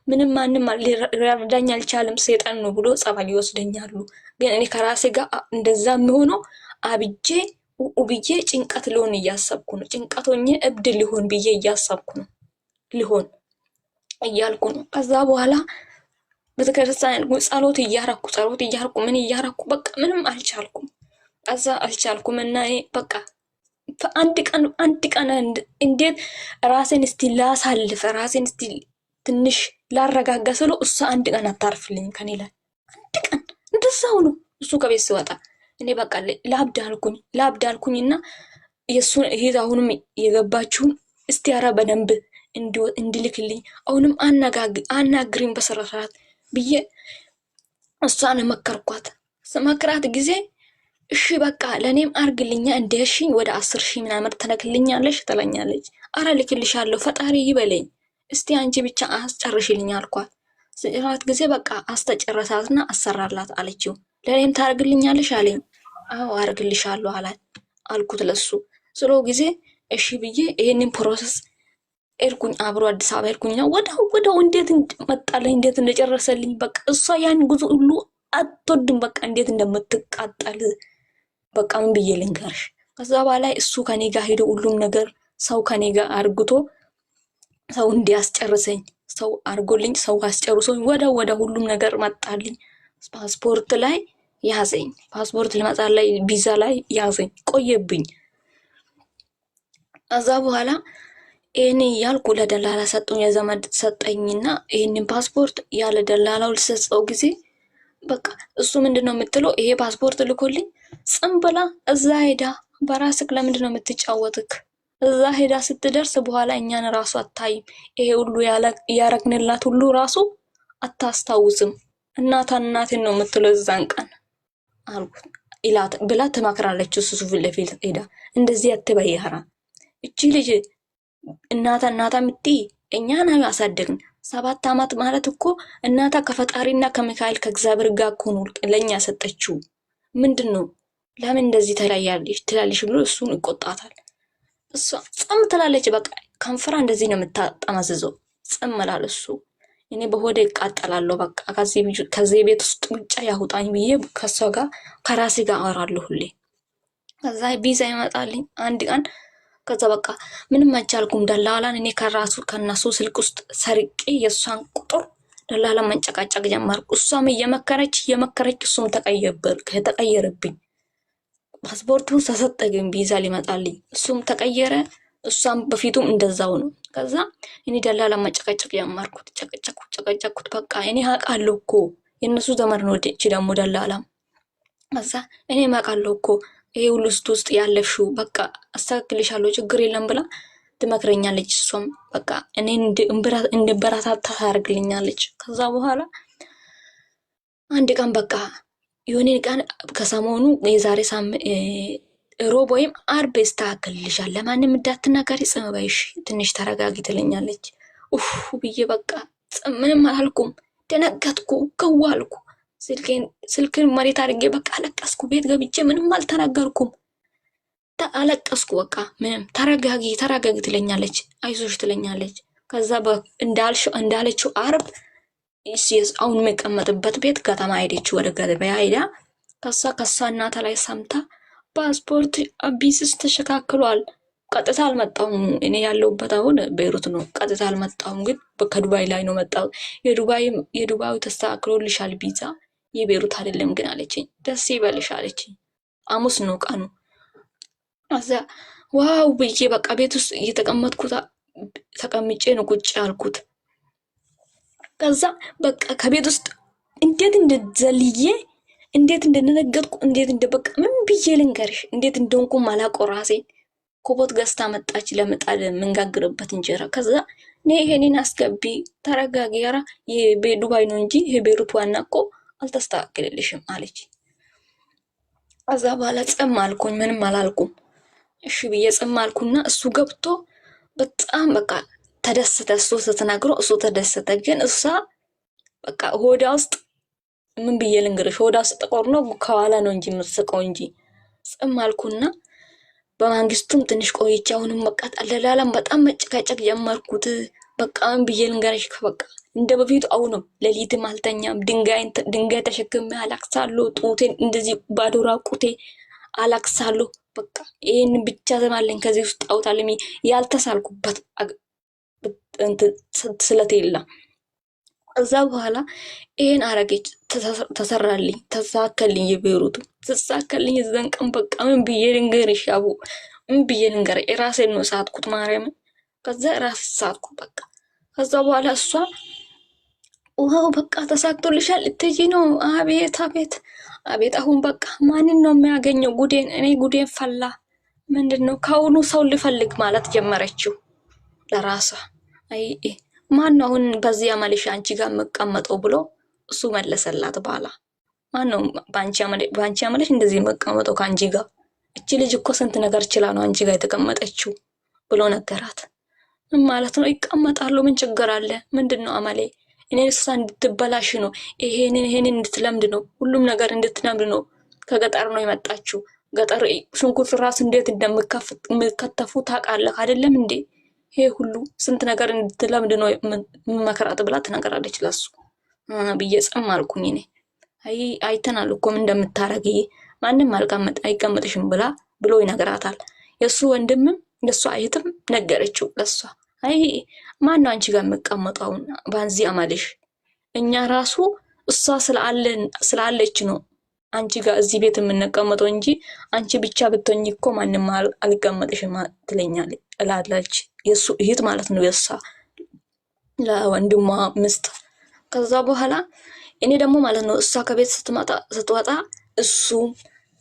ምንም ማንም ሊረዳኝ አልቻለም። ሰይጣን ነው ብሎ ጸበል ይወስደኛሉ። ግን እኔ ከራሴ ጋር እንደዛ የሚሆነው አብጄ ብዬ ጭንቀት ሊሆን እያሰብኩ ነው። ጭንቀት ሆኜ እብድ ሊሆን ብዬ እያሰብኩ ነው። ሊሆን እያልኩ ነው። ከዛ በኋላ ቤተክርስቲያን ጸሎት እያረኩ ምን እያረኩ በቃ ምንም አልቻልኩም። ከዛ አልቻልኩም እና በቃ አንድ ቀን እንዴት ራሴን እስቲ ላሳልፍ፣ ራሴን እስቲ ትንሽ ላረጋጋ ስለው እሷ አንድ ቀን አታርፍልኝ ከኔ ላይ። አንድ ቀን እንደዛው ነው። እሱ ከቤት ሲወጣ እኔ በቃ ላብድ አልኩኝና የሱን እህት አሁንም የገባችውን እስቲ ኧረ በደንብ እንድልክልኝ አሁንም አናግሪኝ በስርዓት ብዬ እሷን መከርኳት። ስመክራት ጊዜ እሺ በቃ ለኔም አርግልኛ እንደሽኝ ወደ 10,000 ምናምን ተነክልኛለሽ ትለኛለች። ኧረ ልክልሻለሁ ፈጣሪ ይበለኝ፣ እስቲ አንቺ ብቻ አስጨርሽልኝ አልኳት። ስራት ጊዜ በቃ አስተጨረሳትና አሰራላት አለችው። ለኔም ታርግልኛለሽ አለኝ። አዎ አርግልሻለሁ አልኩት ለሱ። ስለ ጊዜ እሺ ብዬ ይሄንን ፕሮሰስ ኤርኩኝ። አብሮ አዲስ አበባ ኤርኩኝና ወዳው እንዴት መጣለኝ፣ እንዴት እንደጨረሰልኝ በቃ እሷ ያን ጉዞ ሁሉ አትወድም። በቃ እንዴት እንደምትቃጠል በቃ ምን ብዬ ልንገርሽ። ከዛ በኋላ እሱ ከኔ ጋር ሄዶ ሁሉም ነገር ሰው ከኔ ጋር አርግቶ ሰው እንዲያስጨርሰኝ ሰው አርጎልኝ ሰው አስጨርሶኝ ወደ ሁሉም ነገር መጣልኝ። ፓስፖርት ላይ ያዘኝ። ፓስፖርት ልመጣ ላይ ቪዛ ላይ ያዘኝ። ቆየብኝ። ከዛ በኋላ እኔ ያልኩ ለደላላ ሰጡኝ። የዘመድ ሰጠኝና ይሄንን ፓስፖርት ያለ ደላላው ልሰጠው ጊዜ በቃ እሱ ምንድነው የምትለው ይሄ ፓስፖርት ልኮልኝ ጽም ብላ እዛ ሄዳ በራስክ ለምንድነው የምትጫወትክ? እዛ ሄዳ ስትደርስ በኋላ እኛን ራሱ አታይም። ይሄ ሁሉ ያረግንላት ሁሉ ራሱ አታስታውስም እናቴን ነው የምትለው እዛን ቀን አልኩት ኢላት ብላ ትመክራለች። እሱ ፊት ለፊት ሄዳ እንደዚህ አትበይሃራ እቺ ልጅ እናታ ምትይ እኛን ያሳደግን 7 ዓመት ማለት እኮ እናታ ከፈጣሪና ከሚካኤል ከእግዚአብሔር ጋር እኮ ነው ለኛ ሰጠችው። ምንድነው ለምን እንደዚህ ትላለሽ ብሎ እሱን ይቆጣታል። እሷ ጽም ትላለች። በቃ ከንፈራ እንደዚህ ነው የምታጠማዝዘው። ጽም እላል እሱ እኔ በሆዴ ይቃጠላለሁ። በቃ ከዚህ ቤት ውስጥ ውጭ ያውጣኝ ብዬ ከሷ ጋር ከራሴ ጋር አወራለሁ ሁሌ። ከዛ ቪዛ ይመጣልኝ አንድ ቀን። ከዛ በቃ ምንም አልቻልኩም። ደላላን እኔ ከነሱ ስልክ ውስጥ ሰርቄ የእሷን ቁጥር ደላላ መንጨቃጨቅ ጀመርኩ። እሷም እየመከረች እሱም ተቀየረብኝ። ፓስፖርቱን ተሰጠኝ ቪዛ ሊመጣልኝ፣ እሱም ተቀየረ። እሷም በፊቱም እንደዛው ነው። ከዛ እኔ ደላላ መጨቃጨቅ ጀመርኩት። ጨቀጨኩት። በቃ እኔ አውቃለሁ እኮ የእነሱ ዘመድ ነው እቺ ደግሞ ደላላም። ከዛ እኔ አውቃለሁ እኮ ይሄ ሁሉ ውስጥ ያለፍሽው በቃ አስተካክልሻለሁ ችግር የለም ብላ ትመክረኛለች። እሷም በቃ እኔ እንድበረታታ ታደርግልኛለች። ከዛ በኋላ አንድ ቀን በቃ የሆነ ቀን ከሰሞኑ የዛሬ ሮብ ወይም አርብ ይስተካከልልሻል፣ ለማንም እንዳትናገሪ ጽም በይሽ፣ ትንሽ ተረጋጊ ትለኛለች። ኡፍ ብዬ በቃ ምንም አላልኩም። ደነገጥኩ፣ ከዋልኩ። ስልክን መሬት አድርጌ በቃ አለቀስኩ። ቤት ገብቼ ምንም አልተናገርኩም። አለቀስኩ። በቃ ምንም ተረጋጊ ትለኛለች፣ አይዞሽ ትለኛለች። ከዛ እንዳለችው አርብ አሁን የሚቀመጥበት ቤት ከተማ ሄደች፣ ወደ ገበያ ሄዳ ከሷ እናታ ላይ ሰምታ ፓስፖርት አቢስስ ተሸካክሏል። ቀጥታ አልመጣሁም። እኔ ያለሁበት አሁን ቤይሩት ነው። ቀጥታ አልመጣሁም፣ ግን ከዱባይ ላይ ነው መጣሁ። የዱባዩ ተስተካክሎልሻል ቪዛ፣ የቤይሩት አይደለም ግን አለችኝ። ደስ ይበልሽ አለችኝ። ሐሙስ ነው ቀኑ። ከዛ ዋው ብዬ በቃ ቤት ውስጥ እየተቀመጥኩት ተቀምጬ ነው ቁጭ ያልኩት። ከዛ በቃ ከቤት ውስጥ እንዴት እንደዘልዬ እንዴት እንደነገጥኩ እንዴት በቃ ምን ብዬ ልንገርሽ፣ እንዴት እንደሆንኩ ማላውቀው ራሴን። ኮቦት ገዝታ መጣች ለምጣድ የምንጋግርበት እንጀራ። ከዛ ይሄንን አስገቢ ተረጋጊ፣ ኧረ ዱባይ ነው እንጂ የቤይሩት ዋና እኮ አልተስተካከለልሽም አለች። ከዛ በኋላ ጽም አልኩኝ፣ ምንም አላልኩም። እሺ ብዬ ጽም አልኩና እሱ ገብቶ በጣም በቃ ተደሰተ። እሱ ስትነግረው እሱ ተደሰተ። ግን እሷ በቃ ሆዳ ውስጥ ምን ብዬ ልንገርሽ፣ ሆዳ ውስጥ ጥቁር ነው፣ ከኋላ ነው እንጂ የምትስቀው እንጂ። ጽም አልኩና በማንግስቱም ትንሽ ቆይቼ አሁንም በቃ ደላላም በጣም መጨቃጨቅ ጀመርኩት። በቃ ምን ብዬ ልንገርሽ፣ በቃ እንደ በፊቱ አሁንም ሌሊትም አልተኛም። ድንጋይ ተሸክሜ አላቅሳለሁ። ጡቴን እንደዚህ ባዶ ራቁቴ አላቅሳለሁ። በቃ ይሄን ብቻ ዘማለኝ ከዚህ ውስጥ አውጣልኝ። ያልተሳልኩበት ስለት የለም። እዛ በኋላ ይሄን አረገች፣ ተሰራልኝ፣ ተሳከልኝ። የቤይሩቱ ተሳከልኝ። እዛን ቀን በቃ ምን ብዬ ልንገርሽ አቡ፣ ምን ብዬ ልንገርሽ፣ ራሴን ነው ሳትኩት ማርያምን። ከዛ ራሴ ሳትኩት በቃ። ከዛ በኋላ እሷ ዋው በቃ ተሳክቶልሻል እትጂ ነው። አቤት አቤት አቤት። አሁን በቃ ማንን ነው የሚያገኘው? እኔ ጉዴን ፈላ። ምንድነው ከአሁኑ ሰው ልፈልግ ማለት ጀመረችው ለራሷ። አይ ማን ነው አሁን በዚህ አመልሽ አንቺ ጋር መቀመጠው ብሎ እሱ መለሰላት። ባላ ማን ነው ባንቺ አመልሽ እንደዚህ መቀመጠው ከአንቺ ጋር? እቺ ልጅ እኮ ስንት ነገር ችላ ነው አንቺ ጋር የተቀመጠችው ብሎ ነገራት። ምን ማለት ነው? ይቀመጣሉ፣ ምን ችግር አለ? ምንድነው አመሌ? እኔ እሷ እንድትበላሽ ነው፣ ይሄንን እንድትለምድ ነው፣ ሁሉም ነገር እንድትለምድ ነው። ከገጠር ነው የመጣችው። ገጠር ሽንኩርት ራስ እንዴት እንደምከተፉ ታውቃለህ አይደለም እንዴ? ይሄ ሁሉ ስንት ነገር እንድትለምድ ነው መከራት ብላ ትነግራለች ለሱ። ብዬ ጽም አልኩኝ እኔ። አይተናል እኮ ምን እንደምታረጊ፣ ማንም አይቀመጥሽም ብሎ ይነግራታል። የሱ ወንድምም የሱ አይትም ነገረችው ለሷ። ማን ነው አንቺ ጋር የምቀመጠው በዚህ አመልሽ? እኛ ራሱ እሷ ስላለች ነው አንቺ ጋር እዚህ ቤት የምንቀመጠው እንጂ አንቺ ብቻ ብትሆኚ እኮ ማንም አልቀመጥሽም ትለኛለች እላለች። የሱ እህት ማለት ነው የሷ ለወንድሟ ምስት። ከዛ በኋላ እኔ ደግሞ ማለት ነው እሷ ከቤት ስትወጣ እሱም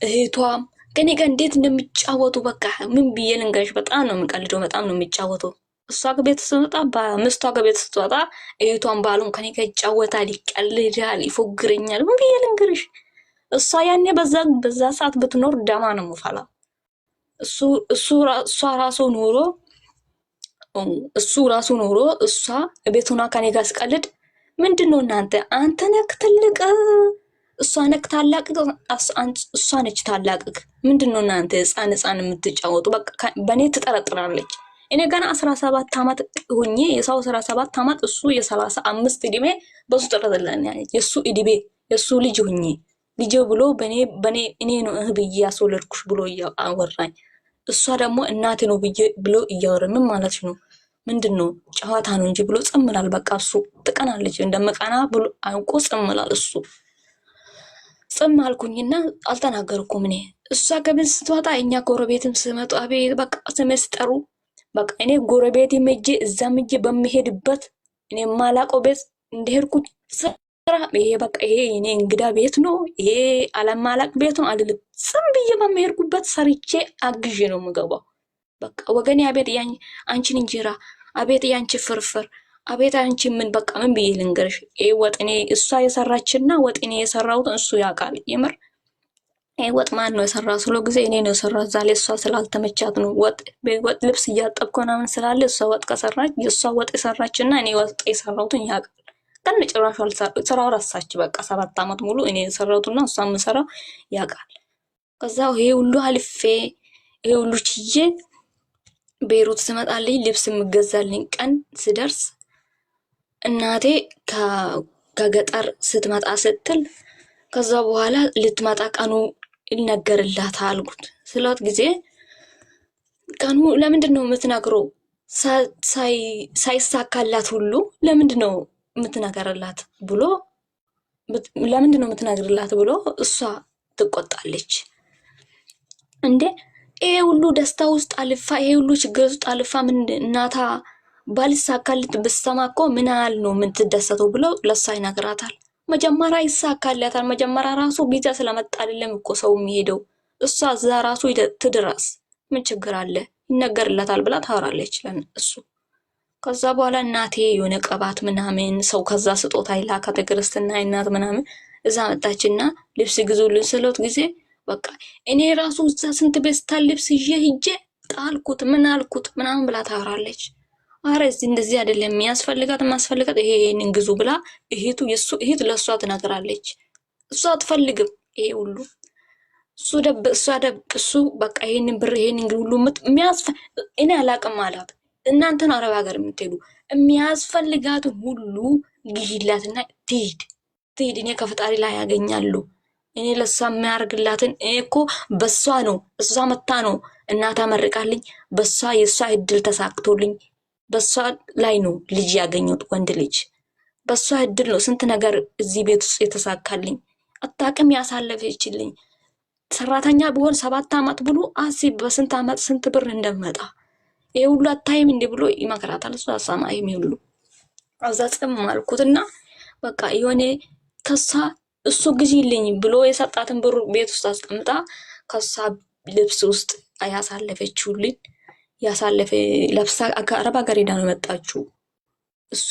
እህቷም ከኔ ጋር እንዴት እንደሚጫወቱ በቃ ምን ብዬ ልንገርሽ፣ በጣም ነው የሚቀልደው፣ በጣም ነው የሚጫወተው። እሷ ከቤት ስትወጣ በምስቷ ከቤት ስትወጣ እህቷን ባሉን ከኔ ጋር ይጫወታል፣ ይቀልዳል፣ ይፎግረኛል። ምን ብዬ ልንገርሽ? እሷ ያኔ በዛ ሰዓት ብትኖር ደማ ነው የምፈላ። እሷ ራሱ ኖሮ እሷ ቤቱና ከኔ ጋር ስቀልድ ምንድነው እናንተ? አንተ ነክ ትልቅ እሷ ነክ ታላቅ፣ እሷ ነች ታላቅክ። ምንድነው እናንተ ህፃን የምትጫወቱ? በቃ በእኔ ትጠረጥራለች። እኔ ገና 17 ዓመት ሆኜ የሰው 17 ዓመት እሱ የ35 እድሜ በሱ ጥረጥላኝ የሱ እድሜ የሱ ልጅ ሆኜ ልጅ ብሎ በኔ እኔ ነው ብዬ ያስወለድኩሽ ብሎ አወራኝ። እሷ ደግሞ እናቴ ነው ብሎ እያወረ ምን ማለት ነው? ምንድነው? ጨዋታ ነው እንጂ ብሎ ጽምላል። በቃ እሱ ትቀናለች እንደመቀና ብሎ አንቆ ጽምላል። እሱ ጽም አልኩኝና አልተናገርኩም እኔ። እሷ ከቤት ስትወጣ እኛ ጎረቤትም ስመጡ አቤት በቃ ስመስጠሩ በቃ እኔ ጎረቤት ሄጄ እዛም ሄጄ በሚሄድበት እኔ ማላቆ ቤት እንደሄድኩት ስራ ይሄ በቃ ይሄ እኔ እንግዳ ቤት ነው ይሄ አለማላቅ ቤት ነው አልልም። ዝም ብዬ በሚሄድኩበት ሰርቼ አግዤ ነው የምገባው። በቃ ወገኔ አቤት አንቺን እንጀራ፣ አቤት ያንቺ ፍርፍር፣ አቤት አንቺ ምን በቃ ምን ብዬ ልንገርሽ? ይሄ ወጥ እኔ እሷ የሰራችና ወጥ እኔ የሰራሁትን እሱ ያውቃል። የምር ይሄ ወጥ ማን ነው የሰራው ስለ ጊዜ እኔ ነው የሰራው። ዛሬ እሷ ስላልተመቻት ነው ወጥ ልብስ እያጠብኩ ምናምን ስላለ እሷ ወጥ ከሰራች የእሷ ወጥ የሰራችና እኔ ወጥ የሰራሁትን ያውቃል። ግን ጭራሽ ስራው ረሳች። በቃ 7 ዓመት ሙሉ እኔ የሰራሁትና እሷ የምሰራው ያውቃል። ከዛው ይሄ ሁሉ አልፌ ይሄ ሁሉ ችዬ ቤሩት ስመጣልኝ ልብስ የምገዛልኝ ቀን ስደርስ እናቴ ከገጠር ስትመጣ ስትል ከዛ በኋላ ልትመጣ ቀኑ ይነገርላታል አልኩት። ስላት ጊዜ ቀኑ ለምንድን ነው የምትነግረው? ሳይሳካላት ሁሉ ለምንድን ነው የምትነግርላት ብሎ ለምንድን ነው የምትነግርላት ብሎ እሷ ትቆጣለች። እንዴ ይሄ ሁሉ ደስታ ውስጥ አልፋ ይሄ ሁሉ ችግር ውስጥ አልፋ ምን እናታ ባልሳካልት ብትሰማ እኮ ምን ያህል ነው የምትደሰተው ብሎ ለሷ ይነግራታል። መጀመሪያ ይሳካላታል። መጀመሪያ ራሱ ቢዛ ስለመጣ አይደለም እኮ ሰው የሚሄደው። እሷ እዛ ራሱ ትድረስ ምን ችግር አለ ይነገርላታል ብላ ታወራለች ለእሱ። ከዛ በኋላ እናቴ የሆነ ቅባት ምናምን ሰው ከዛ ስጦታ ይላካት ክርስትና እናት ምናምን እዛ መጣችና ልብስ ግዙልን ስለት ጊዜ በቃ እኔ ራሱ እዛ ስንት ቤስታል ልብስ ይዤ ሂጄ ጣልኩት ምን አልኩት ምናምን ብላ ታወራለች። አረ እንደዚህ አይደለም የሚያስፈልጋት ይሄንን ግዙ ብላ የሱ እህት ለሷ ትነግራለች። እሷ አትፈልግም ይሄ ሁሉ እሱ በቃ ይሄንን ብር ይሄንን ሁሉ እኔ አላቅም አላት። እናንተን አረብ ሀገር የምትሄዱ የሚያስፈልጋትን ሁሉ ግዢላትና ትሂድ። እኔ ከፈጣሪ ላይ ያገኛሉ። እኔ ለሷ የሚያርግላትን እኮ በሷ ነው እሷ መታ ነው እናታ መርቃልኝ በሷ የሷ እድል ተሳክቶልኝ በሷ ላይ ነው ልጅ ያገኘሁት ወንድ ልጅ በሷ እድል ነው ስንት ነገር እዚህ ቤት ውስጥ የተሳካልኝ። አታቅም ያሳለፈችልኝ ሰራተኛ ቢሆን 7 ዓመት ብሎ አሲብ በስንት ዓመት ስንት ብር እንደመጣ ይሄ ሁሉ አታይም እንዴ ብሎ ይመከራታል። እሷ አሳማይም ይሁሉ አዛጽም አልኩትና በቃ የሆነ ከሳ እሱ ግዢልኝ ብሎ የሰጣትን ብር ቤት ውስጥ አስቀምጣ ከሳ ልብስ ውስጥ ያሳለፈችውልኝ ያሳለፈ ለብሳ አረብ ሀገር ሄዳ ነው የመጣችው። እሷ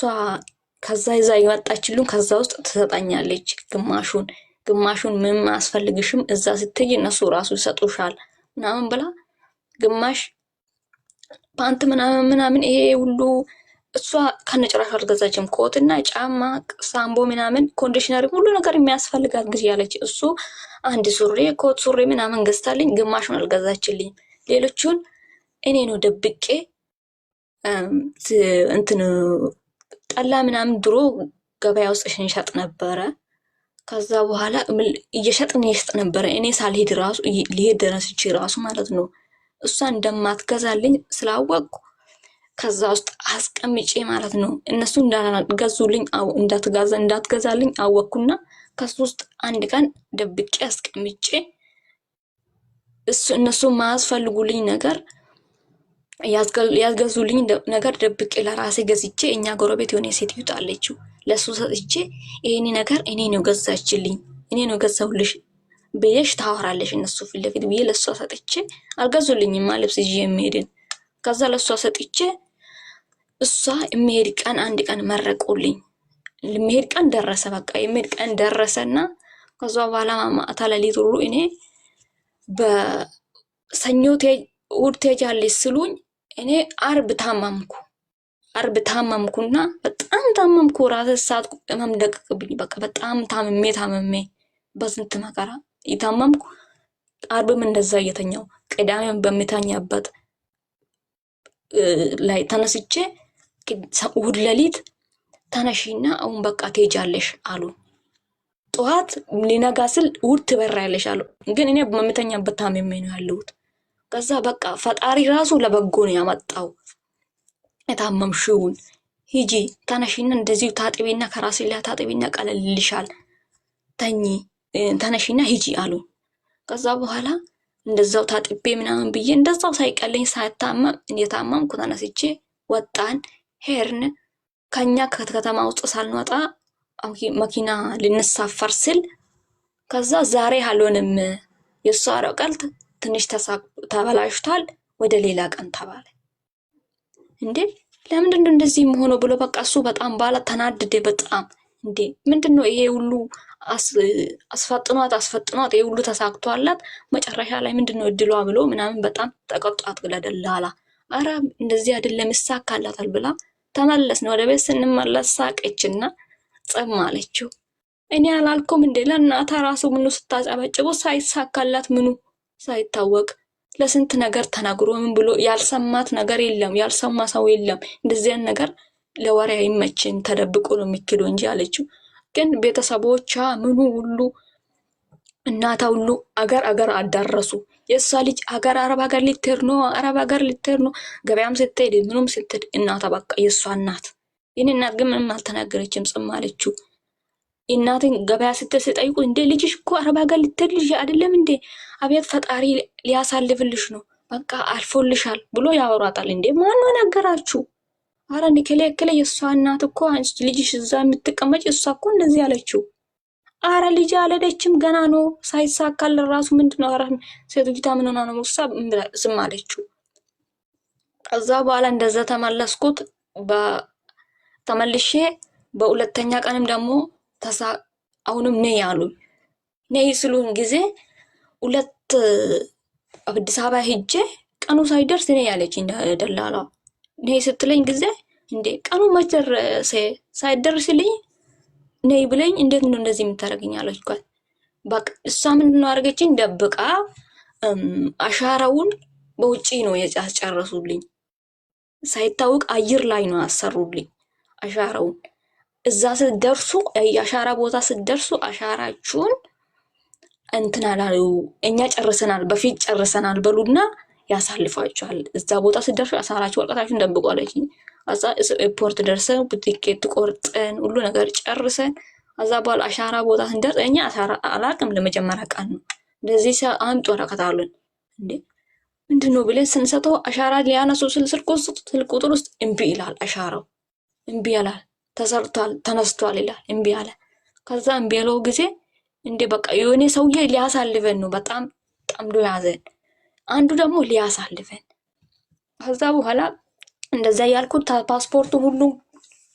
ከዛ ይዛ የመጣችልን ከዛ ውስጥ ትሰጣኛለች። ግማሹን ምንም አያስፈልግሽም እዛ ስትይ እነሱ ራሱ ይሰጡሻል ምናምን ብላ ግማሽ ፓንት ምናምን ይሄ ሁሉ እሷ ከነጭራሽ አልገዛችም። ኮትና ጫማ ሳምቦ ምናምን ኮንዲሽነር ሁሉ ነገር የሚያስፈልጋት ጊዜ ያለች እሱ አንድ ሱሪ ኮት ሱሪ ምናምን ገዝታልኝ ግማሹን አልገዛችልኝ። ሌሎቹን እኔ ነው ደብቄ እንትን ጠላ ምናምን ድሮ ገበያ ውስጥ ሽንሸጥ ነበረ። ከዛ በኋላ እየሸጥን ነበረ። እኔ ሳልሄድ ራሱ ሊሄድ ደረስቼ ራሱ ማለት ነው እሷ እንደማትገዛልኝ ስላወቅኩ ከዛ ውስጥ አስቀምጬ ማለት ነው እነሱ እንዳትገዙልኝ እንዳትገዛልኝ አወቅኩና ከሱ ውስጥ አንድ ቀን ደብቄ አስቀምጬ እነሱ ማያስፈልጉልኝ ነገር ያስገዙልኝ ነገር ደብቄ ለራሴ ገዝቼ እኛ ጎረቤት የሆነ ሴት ይውጣለችው ለሱ ሰጥቼ ይሄን ነገር እኔ ነው ገዛችልኝ እኔ ነው ገዛውልሽ በየሽ ታወራለሽ እነሱ ፊት ለፊት ብዬ ለሷ ሰጥቼ አልገዙልኝማ ልብስ ይዤ የሚሄድን ከዛ ለሷ ሰጥቼ እሷ የሚሄድ ቀን አንድ ቀን መረቁልኝ። የሚሄድ ቀን ደረሰ። በቃ የሚሄድ ቀን ደረሰና ከዛ በኋላ ማታ ሌሊት ሁሉ እኔ በሰኞ እሑድ ትሄጃለሽ ስሉኝ እኔ አርብ ታመምኩና በጣም ታመምኩ። ራሴ ሰዓት ህመም ደቀቅብኝ። በቃ በጣም ታመሜ በስንት መከራ የታመምኩ አርብም እንደዛ እየተኛው ቅዳሜም በሚተኛበት ላይ ተነስቼ እሑድ ሌሊት ተነሺና አሁን በቃ ትሄጃለሽ አሉ። ጠዋት ሊነጋ ስል እሑድ ትበራለሽ አሉ። ግን እኔ በምተኛበት ታምሜ ነው ያለሁት። ከዛ በቃ ፈጣሪ ራሱ ለበጎ ነው ያመጣው። የታመምሽውን ሂጂ ተነሺና እንደዚሁ ታጥቢና ከራስሽ ላይ ታጥቢና ቀለልልሻል፣ ተነሺና ሂጂ አሉ። ከዛ በኋላ እንደዛው ታጥቤ ምናምን ብዬ እንደዛው ሳይቀለኝ ሳይታመም የታመምኩ ተነስቼ ወጣን ሄርን። ከኛ ከተማ ውስጥ ሳልወጣ መኪና ልንሳፈር ስል ከዛ ዛሬ አልሆንም የእሷ ወረቀት ትንሽ ተበላሽቷል ወደ ሌላ ቀን ተባለ። እንዴ ለምንድነው እንደዚህ የሆነው ብሎ በቃ እሱ በጣም ባለ ተናደደ በጣም። እንዴ ምንድነው ይሄ ሁሉ አስፈጥኗት ይሄ ሁሉ ተሳክቷላት መጨረሻ ላይ ምንድነው እድሏ ብሎ ምናምን በጣም ተቆጣት ለደላላ። አረ እንደዚህ አይደለም ይሳካላታል ብላ ተመለስን። ወደ ቤት ስንመለስ ሳቀችና ጸም አለችው። እኔ አላልኩም እንዴ ለእናታ ራሱ ምኑ ስታጨበጭቡ ሳይሳካላት ምኑ ሳይታወቅ ለስንት ነገር ተናግሮ ምን ብሎ ያልሰማት ነገር የለም፣ ያልሰማ ሰው የለም። እንደዚያን ነገር ለወሬ አይመችም ተደብቆ ነው የሚክዶ እንጂ አለችው። ግን ቤተሰቦቿ ምኑ ሁሉ እናታ ሁሉ አገር አዳረሱ። የእሷ ልጅ አረብ ሀገር ልትሄድ ነው፣ ገበያም ስትሄድ ምኑም ስትሄድ እናታ በቃ የእሷ እናት። ይህን እናት ግን ምንም አልተናገረችም፣ ጽም አለችው። እናትን ገበያ ስትል ሲጠይቁ እንዴ ልጅሽ እኮ አረብ ሀገር ልትሄድ ልጅ አይደለም እንዴ? አቤት ፈጣሪ ሊያሳልፍልሽ ነው በቃ አልፎልሻል ብሎ ያወራታል። እንዴ ማነው ነገራችሁ? አረ ንከሌ የእሷ እናት እኮ ልጅሽ እዛ የምትቀመጭ እሷ እኮ እንደዚህ አለችው። አረ ልጅ አልሄደችም ገና ነው ሳይሳካል ራሱ ምንድነው? አረ ሴትዮዋ ምን ሆና ነው ዝም አለችው። ከዛ በኋላ እንደዛ ተመለስኩት። ተመልሼ በሁለተኛ ቀንም ደግሞ አሁንም ነይ አሉኝ። ነይ ስሉን ጊዜ ሁለት አዲስ አበባ ሄጄ ቀኑ ሳይደርስ ነይ ያለችኝ ደላላ። ነይ ስትለኝ ጊዜ እንዴ ቀኑ መች ደረሰ ሳይደርስልኝ ነይ ብለኝ እንዴት ነው እንደዚህ የምታደርገኝ አለችኳት። በቃ እሷ ምንድነው አድርገችኝ ደብቃ አሻራውን በውጪ ነው ያስጨረሱልኝ። ሳይታወቅ አየር ላይ ነው አሰሩልኝ አሻራውን። እዛ ስትደርሱ የአሻራ ቦታ ስትደርሱ አሻራችሁን እንትን አላሉ እኛ ጨርሰናል በፊት ጨርሰናል በሉና ያሳልፋችኋል። እዛ ቦታ ስትደርሱ አሻራችሁ ወረቀታችሁን ደብቁ አለችኝ። አዛ ኤርፖርት ደርሰን ቲኬት ቆርጠን ሁሉ ነገር ጨርሰን አዛ በኋላ አሻራ ቦታ ስንደርስ እኛ አሻራ አላቅም ለመጀመሪያ ቀን ነው እንደዚህ አምጡ ወረቀት አሉን። እንዴ ምንድነው ብለን ስንሰጠው አሻራ ሊያነሱ ስልክ ቁጥር ውስጥ እምቢ ይላል። አሻራው እምቢ ይላል። ተሰርቷል ተነስቷል ይላል። እምቢ አለ። ከዛ እምቢ ያለው ጊዜ እንዴ በቃ የሆነ ሰውዬ ሊያሳልፈን ነው በጣም ጠምዶ ያዘን። አንዱ ደግሞ ሊያሳልፈን። ከዛ በኋላ እንደዛ ያልኩት ፓስፖርቱ ሁሉ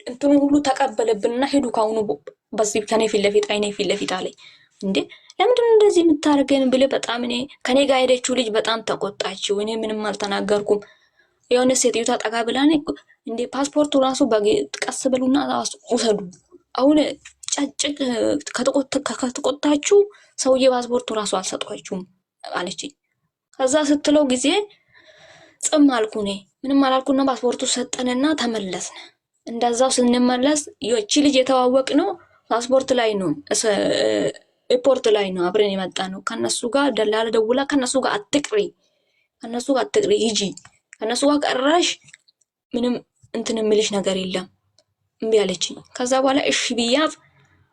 እንትኑ ሁሉ ተቀበለብንና ሄዱ ካሁኑ በዚህ ከኔ ፊት ለፊት አይኔ ፊት ለፊት አለኝ። እንዴ ለምንድን ነው እንደዚህ የምታደርገን ብለ በጣም እኔ ከኔ ጋር ሄደችው ልጅ በጣም ተቆጣችው። እኔ ምንም አልተናገርኩም። የሆነ ሴትዮዋ ጠጋ ብላኔ እንዴ ፓስፖርቱ ራሱ ቀስ ብሉና ውሰዱ፣ አሁን ጨጭቅ ከተቆጣችሁ ሰውዬ ፓስፖርቱ ራሱ አልሰጧችሁም አለችኝ። ከዛ ስትለው ጊዜ ጽም አልኩ። እኔ ምንም አላልኩና ፓስፖርቱ ሰጠንና ተመለስን። እንደዛው ስንመለስ ይቺ ልጅ የተዋወቅ ነው ፓስፖርት ላይ ነው ኤርፖርት ላይ ነው አብረን የመጣ ነው። ከነሱ ጋር ደላላ ደውላ ከነሱ ጋር አትቅሪ ሂጂ፣ ከነሱ ጋር ቀረሽ ምንም እንትን የምልሽ ነገር የለም እምቢ አለችኝ። ከዛ በኋላ እሺ ብያት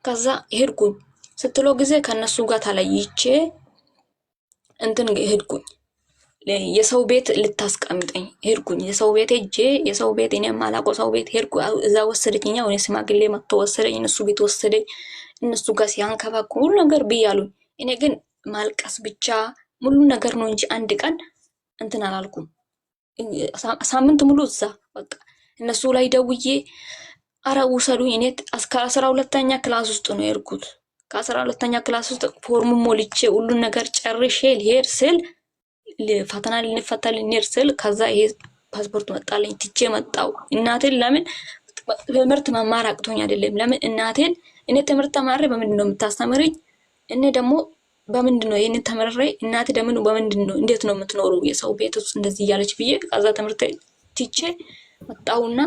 ከዛ ሄድኩኝ። ስትለው ጊዜ ከነሱ ጋር ተለይቼ እንትን ሄድኩኝ። የሰው ቤት ልታስቀምጠኝ ሄድኩኝ። የሰው ቤት ሄጄ የሰው ቤት እኔ የማላውቀው ሰው ቤት ሄድኩ። እዛ ወሰደችኝ። እኔ ስማግሌ መጥቶ ወሰደኝ። እነሱ ቤት ወሰደኝ። እነሱ ጋር ሲያንከባክቡ ሁሉ ነገር ብያሉኝ። እኔ ግን ማልቀስ ብቻ ሙሉ ነገር ነው እንጂ አንድ ቀን እንትን አላልኩም። ሳምንት ሙሉ እዛ በቃ እነሱ ላይ ደውዬ አረ ውሰዱኝ። እኔ እስከ 12ኛ ክላስ ውስጥ ነው የሄድኩት። ከ12ኛ ክላስ ውስጥ ፎርሙ ሞልቼ ሁሉን ነገር ጨርሼ ልሄድ ስል ፈተና ልንፈተን ልንሄድ ስል ከዛ ይሄ ፓስፖርት መጣልኝ። ትቼ መጣው። እናቴን ለምን ትምህርት መማር አቅቶኝ አይደለም። ለምን እናቴን እኔ ትምህርት ተማሬ በምንድን ነው የምታስተምረኝ? እኔ ደግሞ በምንድን ነው ይሄንን ተመረረ? እናቴ ደግሞ በምንድን ነው እንዴት ነው የምትኖሩ የሰው ቤት ውስጥ እንደዚህ እያለች ብዬ ከዛ ትምህርት ትቼ መጣውና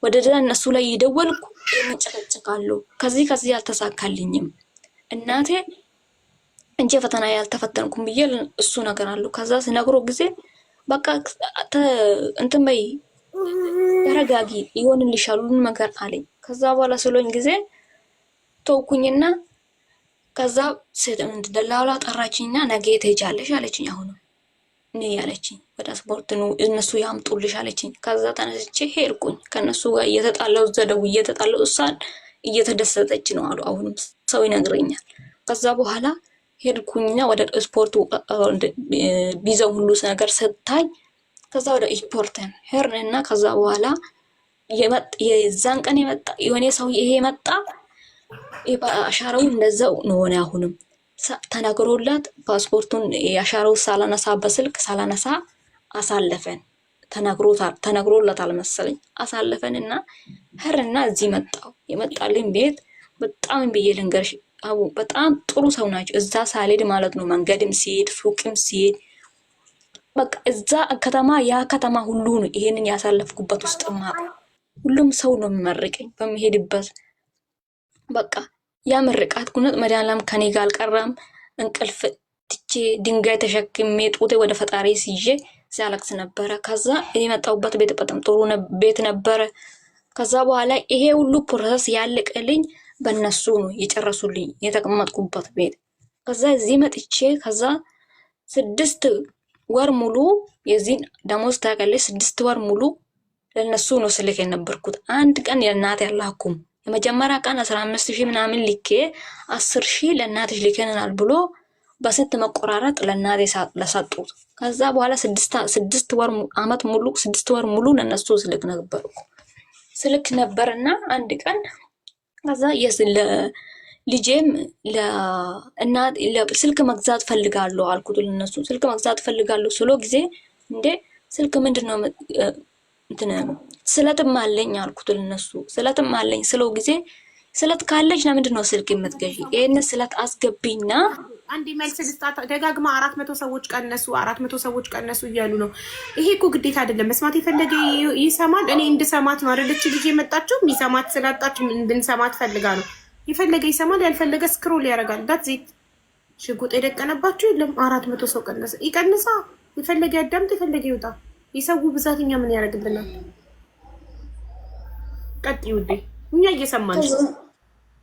ወደ እነሱ ላይ ይደወልኩ እንጨቀጨቃለሁ። ከዚህ አልተሳካልኝም። እናቴ እንጂ ፈተና ያልተፈተንኩም ብዬ እሱ ነገር አለው። ከዛ ሲነግሮ ጊዜ በቃ እንትን በይ ተረጋጊ ይሆንልሻል ሁሉን ነገር አለኝ። ከዛ በኋላ ስለኝ ጊዜ ተውኩኝና ከዛ ደላላ ጠራችኝና ነገ ትሄጃለሽ አለችኝ። አሁን እኔ ያለችኝ ወደ ስፖርት ነው እነሱ ያምጡልሽ አለችኝ። ከዛ ተነስቼ ሄድኩኝ። ከነሱ ጋር እየተጣላው ዘደው እየተጣላው እሷን እየተደሰተች ነው አሉ። አሁንም ሰው ይነግረኛል። ከዛ በኋላ ሄድኩኝና ወደ ስፖርቱ ቢዛው ሁሉ ነገር ሰጣኝ። ከዛ ወደ ስፖርትን ሄርንና ከዛ በኋላ የዛን ቀን የመጣ የሆነ ሰው ይሄ መጣ አሻራው እንደዛው ነው ሆነ። አሁንም ተናግሮላት ፓስፖርቱን ያሻራው ሳላነሳ በስልክ ሳላነሳ አሳለፈን። ተናግሮላታል መሰለኝ አሳለፈንና ሄርና እዚህ መጣው። የመጣልኝ ቤት በጣም ብዬ ልንገርሽ አቡ በጣም ጥሩ ሰው ናቸው። እዛ ሳልሄድ ማለት ነው መንገድም ሲሄድ ሱቅም ሲሄድ በቃ እዛ ከተማ ያ ከተማ ሁሉ ነው ይሄንን ያሳለፍኩበት ውስጥማ ሁሉም ሰው ነው የሚመርቀኝ በሚሄድበት። በቃ ያ ምርቃት ኩነት መዳላም ከኔ ጋር አልቀረም። እንቅልፍ ትቼ ድንጋይ ተሸክሜ ጡቴ ወደ ፈጣሪ ሲጄ ሲያለቅስ ነበረ። ከዛ የመጣሁበት ቤት በጣም ጥሩ ቤት ነበረ። ከዛ በኋላ ይሄ ሁሉ ፕሮሰስ ያለቀልኝ በእነሱ ነው የጨረሱልኝ የተቀመጥኩበት ቤት። ከዛ እዚህ መጥቼ ከዛ 6 ወር ሙሉ የዚህን ደሞዝ ታውቃለች 6 ወር ሙሉ ለነሱ ነው ስልክ የነበርኩት። አንድ ቀን የእናቴ አላኩም። የመጀመሪያ ቀን 15,000 ምናምን ልኬ 10,000 ለእናትሽ ልከናል ብሎ በስንት መቆራረጥ ለእናቴ ለሰጡት። ከዛ በኋላ 6 ወር አመት ሙሉ 6 ወር ሙሉ ለነሱ ስልክ ነበርና አንድ ቀን ከዛ ልጄም ለእናት ስልክ መግዛት ፈልጋለሁ አልኩት። ለነሱ ስልክ መግዛት ፈልጋለሁ ስሎ ጊዜ እንዴ ስልክ ምንድነው እንትን ስለትም አለኝ አልኩት። ለነሱ ስለትም አለኝ ስለው ጊዜ ስለት ካለች ለምንድነው ስልክ የምትገዢ? ይሄን ስለት አስገቢና አንድ መልስ ልስጣት። ደጋግማ 400 ሰዎች ቀነሱ 400 ሰዎች ቀነሱ እያሉ ነው። ይሄ እኮ ግዴታ አይደለም። መስማት የፈለገ ይሰማል። እኔ እንድሰማት ነው አይደለች ልጅ የመጣችው። የሚሰማት ስላጣች እንድንሰማት ፈልጋ ነው። የፈለገ ይሰማል፣ ያልፈለገ ስክሮል ያደርጋል። ዳት ዜት ሽጉጥ የደቀነባችሁ የለም። 400 ሰው ቀነሰ። ይቀንሳ። የፈለገ ያዳምጥ፣ የፈለገ ይውጣ። የሰው ብዛትኛ ምን ያደርግልናል? ቀጥ ይውዴ እኛ እየሰማን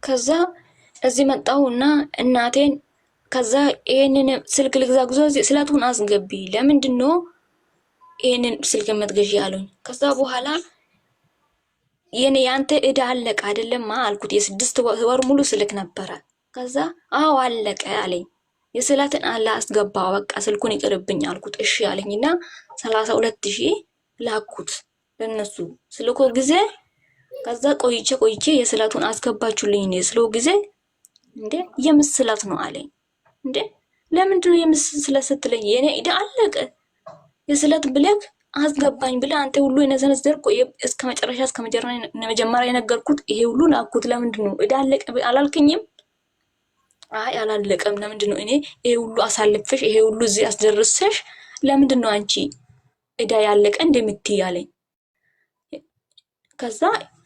ከዛ እዚህ መጣሁና እናቴን ከዛ ይሄንን ስልክ ልግዛ ጉዞ ስለቱን አስገቢ ለምንድን ነው ይሄንን ስልክ የምትገዢ ያሉኝ። ከዛ በኋላ ያንተ እዳ አለቀ አይደለማ አልኩት። የ6 ወር ሙሉ ስልክ ነበረ። ከዛ አዎ አለቀ አለኝ። የስለትን አለ አስገባ በቃ ስልኩን ይቅርብኝ አልኩት። እሺ አለኝና 32,000 ላኩት ለነሱ ስልኮ ጊዜ። ከዛ ቆይቼ የስለቱን አስገባችሁልኝ ነው ስለው ጊዜ እንዴ የምስለት ነው አለኝ። እንዴ ለምንድን ነው የምስለት ስትለኝ የኔ እዳ አለቀ የስለት ብለክ አስገባኝ ብለ አንተ ሁሉ የነዘነዘር እስከ መጀመሪያ የነገርኩት ይሄ ሁሉ ላኩት። ለምንድን ነው እዳ አለቀ አላልከኝም? አይ አላለቀም። ለምንድን ነው እኔ ይሄ ሁሉ አሳልፈሽ ይሄ ሁሉ እዚህ አስደርሰሽ ለምንድን ነው አንቺ እዳ ያለቀ እንደምትይ አለኝ። ከዛ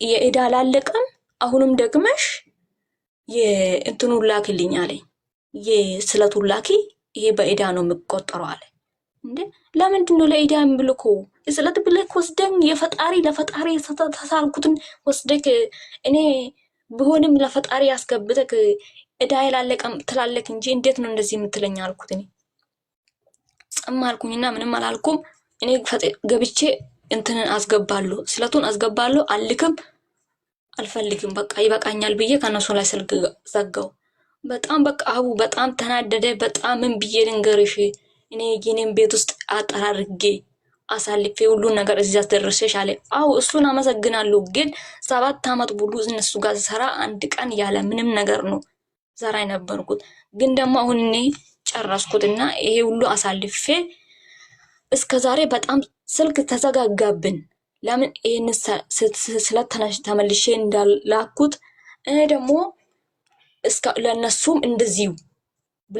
የእዳ አላለቀም አሁንም ደግመሽ የእንትኑ ላክልኝ አለኝ። የስለቱን ላኪ ይሄ በእዳ ነው የሚቆጠረው አለ። እንዴ ለምንድን ነው ለእዳ የምልኮ? የስለት ብለክ ወስደን ለፈጣሪ ተሳልኩትን ወስደክ እኔ ቢሆንም ለፈጣሪ ያስገብተክ እዳ ያላለቀም ትላለክ እንጂ እንዴት ነው እንደዚህ የምትለኝ አልኩት። እኔ ጽም አልኩኝና ምንም አላልኩም። እኔ ገብቼ እንትንን አስገባለሁ ስለቱን አስገባለሁ አልክም አልፈልግም በቃ ይበቃኛል ብዬ ከነሱ ላይ ስልክ ዘጋው። በጣም በቃ አቡ በጣም ተናደደ። በጣም ምን ብዬ ልንገርሽ እኔ የኔን ቤት ውስጥ አጠራርጌ አሳልፌ ሁሉን ነገር እዚህ አስደረሰሽ አለ። አዎ እሱን አመሰግናለሁ። ግን 7 አመት ሙሉ እነሱ ጋር ሰራ አንድ ቀን ያለ ምንም ነገር ነው ዘራ የነበርኩት። ግን ደግሞ አሁን እኔ ጨረስኩትና ይሄ ሁሉ አሳልፌ እስከዛሬ በጣም ስልክ ተዘጋጋብን። ለምን ይሄን ስለተነሽ ተመልሼ እንዳላኩት እኔ ደግሞ ለነሱም እንደዚሁ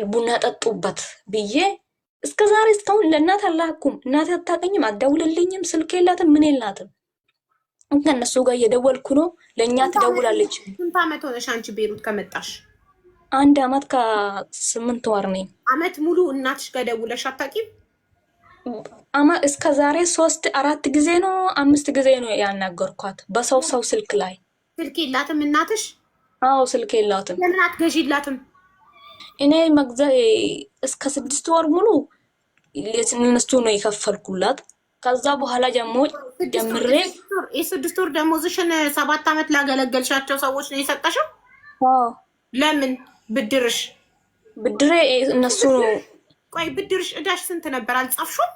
ቡና ጠጡበት ብዬ እስከዛሬ እስካሁን ለእናት አላኩም። እናት አታቀኝም፣ አትደውልልኝም፣ ስልክ የላትም፣ ምን የላትም። ከእነሱ ጋር እየደወልኩ ነው። ለእኛ ትደውላለች። ስንት አመት ሆነሽ አንቺ ቤሩት ከመጣሽ? 1 አመት ከ8 ወር ነኝ። አመት ሙሉ እናትሽ ጋር ደውለሽ አታውቂም? እስከዛሬ 3-4 ጊዜ ነው 5 ጊዜ ነው ያናገርኳት በሰው ስልክ ላይ። ስልክ የላትም እናትሽ? አዎ ስልክ የላትም። ለምን አትገዢላትም? እኔ መግዛ እስከ 6 ወር ሙሉ እነሱ ነው የከፈልኩላት። ከዛ በኋላ ጀምሬ የ6 ወር ደሞዝሽን 7 አመት ላገለገልሻቸው ሰዎች ነው የሰጠሽው? አዎ። ለምን? ብድሬ እነሱ ነው። ቆይ ብድርሽ እዳሽ ስንት ነበር? አልጻፍሽም?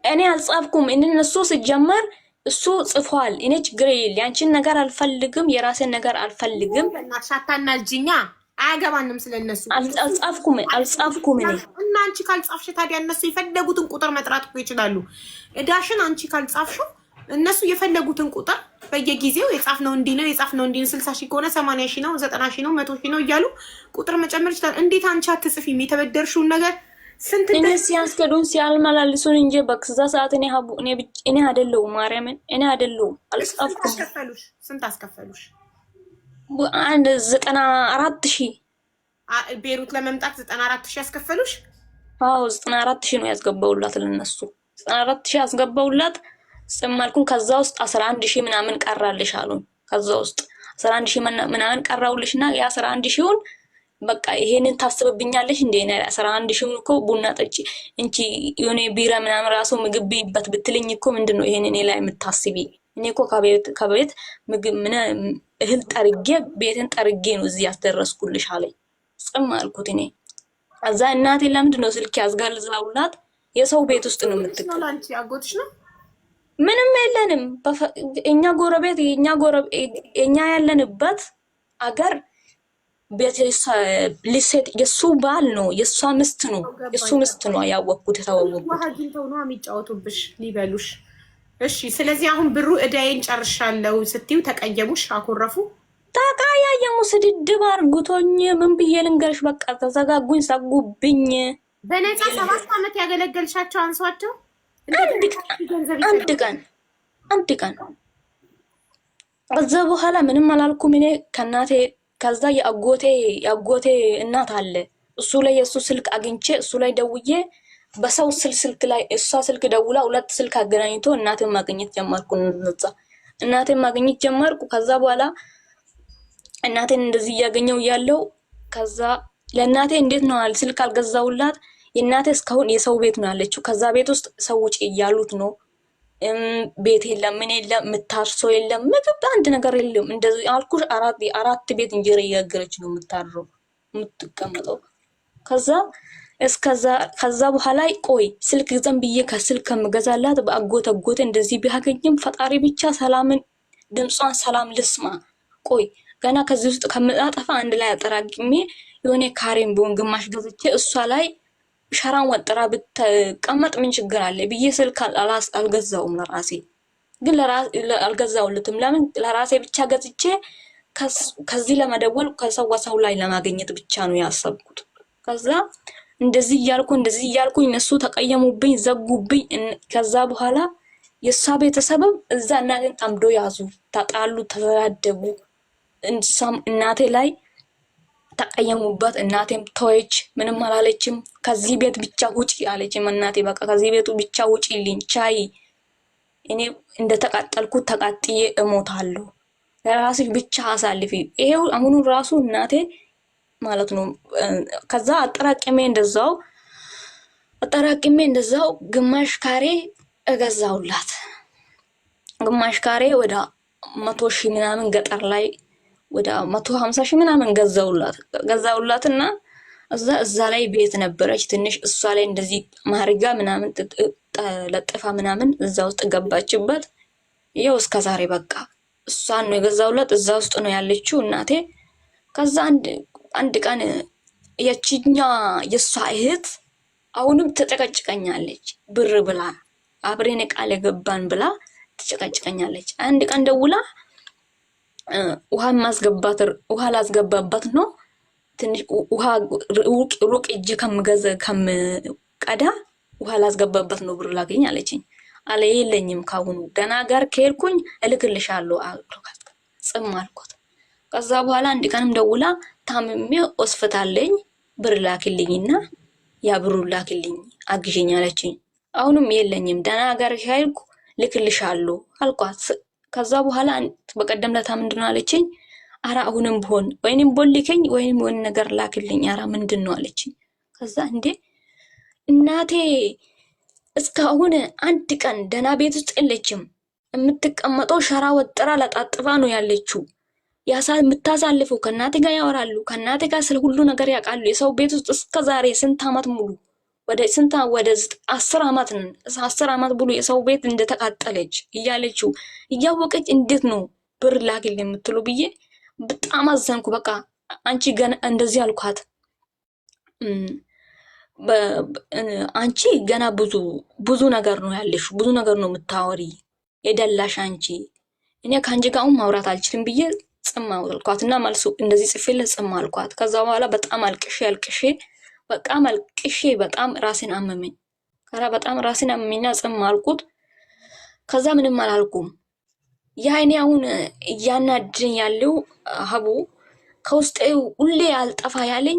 እኔ አልጻፍኩም። እነሱ ሲጀመር እሱ ጽፏል። እኔ ችግር የለ ያንቺን ነገር አልፈልግም፣ የራሴን ነገር አልፈልግም። እናሻታና ጅኛ አያገባንም ስለነሱ። አልጻፍኩም እኔ። እና አንቺ ካልጻፍሽ ታዲያ እነሱ የፈለጉትን ቁጥር መጥራት እኮ ይችላሉ። እዳሽን አንቺ ካልጻፍሽው እነሱ የፈለጉትን ቁጥር በየጊዜው የጻፍነው እንዲህ ነው የጻፍነው እንዲህ 60 ሺህ ከሆነ 80 ሺህ ነው 90 ሺህ ነው 100 ሺህ ነው እያሉ ቁጥር መጨመር ይችላል። እንዴት አንቺ አትጽፊም? የተበደርሽውን ነገር ስንት እኔ ሲያስገዱን ሲያልመላልሱን እንጂ በክዛ ሰዓት እኔ አይደለሁም። ማርያምን እኔ አይደለሁም። አልጻፍኩም። ስንት አስከፈሉሽ? 94 ሺህ ቤሩት ለመምጣት 94 ሺህ ያስከፈሉሽ? አዎ 94 ሺህ ነው ያስገባውላት ለነሱ 94 ሺህ ያስገባውላት። ጽማልኩን ከዛ ውስጥ 11 ሺህ ምናምን ቀራልሽ አሉን። ከዛ ውስጥ 11 ሺህ ምናምን ቀራውልሽና ያ 11 ሺውን በቃ ይሄንን ታስብብኛለሽ እንዴ? 11 ሺውን እኮ ቡና ጠጪ እንቺ የሆነ ቢራ ምናምን ራሱ ምግብ ቢበት ብትልኝ እኮ ምንድነው ይሄን እኔ ላይ የምታስቢ? እኔ እኮ ከቤት ምግብ ምን እህል ጠርጌ ቤትን ጠርጌ ነው እዚህ ያስደረስኩልሽ አለኝ። ጽማልኩት እኔ አዛ እናቴ ለምንድነው ስልክ ያዝጋልዛውላት? የሰው ቤት ውስጥ ነው የምትቀር። አንቺ አጎትሽ ነው? ምንም የለንም። እኛ ጎረቤት እኛ ያለንበት አገር ቤት ሊሴት የሱ ባል ነው የሷ ምስት ነው የሱ ምስት ነው ያወቅኩት የተዋወቅኩት። አግኝተው ነው የሚጫወቱብሽ ሊበሉሽ። እሺ ስለዚህ አሁን ብሩ እዳዬን ጨርሻለሁ ስትዩ ተቀየሙሽ? አኮረፉ? ተቀያየሙ። ስድድብ አርጉቶኝ ምን ብዬ ልንገርሽ? በቃ ተዘጋጉኝ፣ ሰጉብኝ። በነፃ 7 አመት ያገለገልሻቸው አንሷቸው አንድ ቀን ከዛ በኋላ ምንም አላልኩም እኔ ከናቴ። ከዛ የአጎቴ እናት አለ እሱ ላይ የሱ ስልክ አግኝቼ እሱ ላይ ደውዬ በሰው ስልክ ላይ እሷ ስልክ ደውላ 2 ስልክ አገናኝቶ እናቴን ማግኘት ጀመርኩ። እናቴን ማግኘት ጀመርኩ። ከዛ በኋላ እናቴን እንደዚህ እያገኘው ያለው ከዛ ለእናቴ እንዴት ነው ስልክ አልገዛውላት። የእናቴ እስካሁን የሰው ቤት ነው ያለችው። ከዛ ቤት ውስጥ ሰው ውጪ እያሉት ነው። ቤት የለም፣ ምን የለም፣ የምታርሶ የለም፣ ምግብ አንድ ነገር የለም። እንደዚህ አልኩሽ። 4 ቤት እንጀራ እያገረች ነው የምታርረው የምትቀመጠው። ከዛ በኋላ ቆይ ስልክ ዘን ብዬ ከስልክ ከምገዛላት በአጎቴ እንደዚህ ቢያገኝም ፈጣሪ ብቻ ሰላምን ድምጿን ሰላም ልስማ። ቆይ ገና ከዚህ ውስጥ ከምጣጠፋ አንድ ላይ አጠራቅሜ የሆነ ካሬም ቢሆን ግማሽ ገዝቼ እሷ ላይ ሸራን ወጥራ ብትቀመጥ ምን ችግር አለ ብዬ ስልክ አልገዛውም። ለራሴ ግን አልገዛውለትም። ለምን ለራሴ ብቻ ገዝቼ ከዚህ ለመደወል ከሰው ላይ ለማግኘት ብቻ ነው ያሰብኩት። ከዛ እንደዚህ እያልኩ እነሱ ተቀየሙብኝ፣ ዘጉብኝ። ከዛ በኋላ የሷ ቤተሰብም እዛ እናቴን ጠምዶ ያዙ፣ ተጣሉ፣ ተሰዳደቡ። እናቴ ላይ ተቀየሙበት። እናቴም ተወች፣ ምንም አላለችም። ከዚህ ቤት ብቻ ውጪ አለችም እናቴ። በቃ ከዚህ ቤቱ ብቻ ውጪልኝ፣ ቻይ እኔ እንደተቃጠልኩት ተቃጥዬ እሞታለሁ፣ ለራስሽ ብቻ አሳልፊ። ይሄው አሁኑ ራሱ እናቴ ማለት ነው። ከዛ አጠራቅሜ እንደዛው ግማሽ ካሬ እገዛውላት። ግማሽ ካሬ ወደ 100 ሺህ ምናምን ገጠር ላይ ወደ 150 ሺህ ምናምን ገዛውላትና እዛ ላይ ቤት ነበረች ትንሽ እሷ ላይ እንደዚህ ማርጋ ምናምን ለጥፋ ምናምን እዛ ውስጥ ገባችበት። ይኸው እስከ ዛሬ በቃ እሷን ነው የገዛውላት እዛ ውስጥ ነው ያለችው እናቴ። ከዛ አንድ ቀን የችኛ የሷ እህት አሁንም ተጨቀጭቀኛለች ብር ብላ አብሬን ቃል የገባን ብላ ተጨቀጭቀኛለች። አንድ ቀን ደውላ ውሃ ላስገባባት ነው ትንሽ ውሃ ሩቅ እጅ ከምቀዳ ውሃ ላስገባባት ነው ብር ላገኝ አለችኝ። አለ የለኝም ካሁኑ ደህና ጋር ከሄድኩኝ እልክልሻለሁ አልኳት። ጽም አልኳት። ከዛ በኋላ አንድ ቀንም ደውላ ታምሜ ሆስፒታል ብር ላክልኝና ያ ብሩ ላክልኝ አግዥኝ አለችኝ። አሁንም የለኝም ደህና ጋር ከሄድኩ ልክልሻለሁ አልኳት። ከዛ በኋላ በቀደም ለታ ምንድነው አለችኝ። አራ አሁንም ቢሆን ወይንም ቦልከኝ ወይንም ወን ነገር ላክልኝ አራ ምንድነው አለችኝ። ከዛ እንዴ እናቴ እስካሁን አንድ ቀን ደህና ቤት ውስጥ የለችም። የምትቀመጠው ሸራ ወጥራ ለጣጥፋ ነው ያለችው። የምታሳልፈው ከእናቴ ጋር ያወራሉ። ከእናቴ ጋር ስለ ሁሉ ነገር ያውቃሉ። የሰው ቤት ውስጥ እስከ ዛሬ ስንት አመት ሙሉ ወደ 10 አመት ሙሉ የሰው ቤት እንደተቃጠለች እያለችው እያወቀች እንዴት ነው ብር ላክል የምትሉ ብዬ በጣም አዘንኩ። በቃ አንቺ ገና እንደዚህ አልኳት። አንቺ ገና ብዙ ነገር ነው ያለሽ፣ ብዙ ነገር ነው የምታወሪ የደላሽ አንቺ። እኔ ከአንቺ ጋር ማውራት አልችልም ብዬ ጽም አልኳትና መልሱ እንደዚህ ጽፌለት ጽም አልኳት። ከዛ በኋላ በጣም አልቅሼ በጣም ራሴን አመመኝ። በጣም ራሴን አመመኝና ጽም አልኩት። ከዛ ምንም አላልኩም። ያ እኔ አሁን እያናድረኝ ያለው ሀቡ ከውስጤ ሁሌ አልጠፋ ያለኝ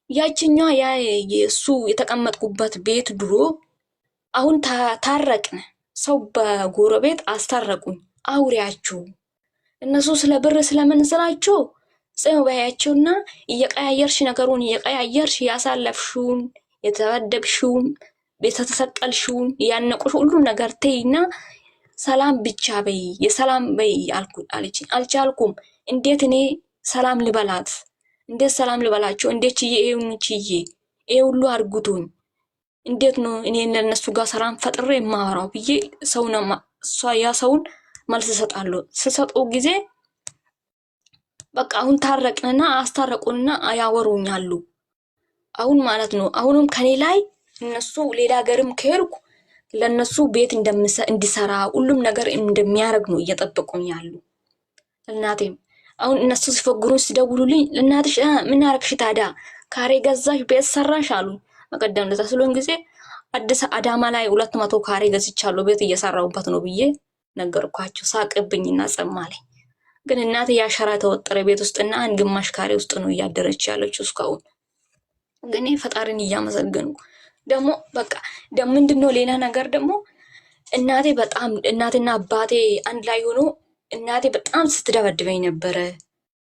ያችኛዋ ያ የሱ የተቀመጥኩበት ቤት ድሮ አሁን ታረቅን። ሰው በጎረቤት አስታረቁኝ። አውሪያችሁ እነሱ ስለ ብር ስለምን ስላቸው ጽም በያቸውና እየቀያየርሽ ነገሩን እየቀያየርሽ ያሳለፍሽውን የተበደብሽውን የተተሰቀልሽውን ያነቁሽ ሁሉ ነገር ተይና ሰላም ብቻ በይ የሰላም በይ አለችኝ። አልቻልኩም። እንዴት እኔ ሰላም ልበላት? እንዴት ሰላም ልበላቸው? እንዴት ችዬ ይሄ ሁሉ አርጉቱኝ? እንዴት ነው እኔ ለነሱ ጋር ሰላም ፈጥሬ የማወራው ብዬ ሰውን መልስ እሰጣለሁ። ስሰጠው ጊዜ በቃ አሁን ታረቅንና አስታረቁንና ያወሩኛሉ። አሁን ማለት ነው አሁንም ከኔ ላይ እነሱ ሌላ ሀገርም ከሄድኩ ለነሱ ቤት እንዲሰራ ሁሉም ነገር እንደሚያደርግ ነው እየጠበቁኝ ያሉ። እናቴም አሁን እነሱ ሲፈግሩኝ ሲደውሉልኝ እናትሽ ምን አረግሽ ታዲያ ካሬ ገዛሽ ቤት ሰራሽ አሉ። መቀደም ለዛ ስለሆነ ጊዜ አዲስ አዳማ ላይ 200 ካሬ ገዝቻለሁ ቤት እየሰራሁበት ነው ብዬ ነገርኳቸው። ሳቅብኝና ጸማለኝ። ግን እናቴ ያሸራ ተወጠረ ቤት ውስጥና አንድ ግማሽ ካሬ ውስጥ ነው እያደረች ያለችው እስካሁን። ግን ፈጣሪን እያመሰገንኩ ደግሞ በቃ ምንድነው ሌላ ነገር ደግሞ እናቴ በጣም እናቴና አባቴ አንድ ላይ ሆኖ እናቴ በጣም ስትደበድበኝ ነበረ።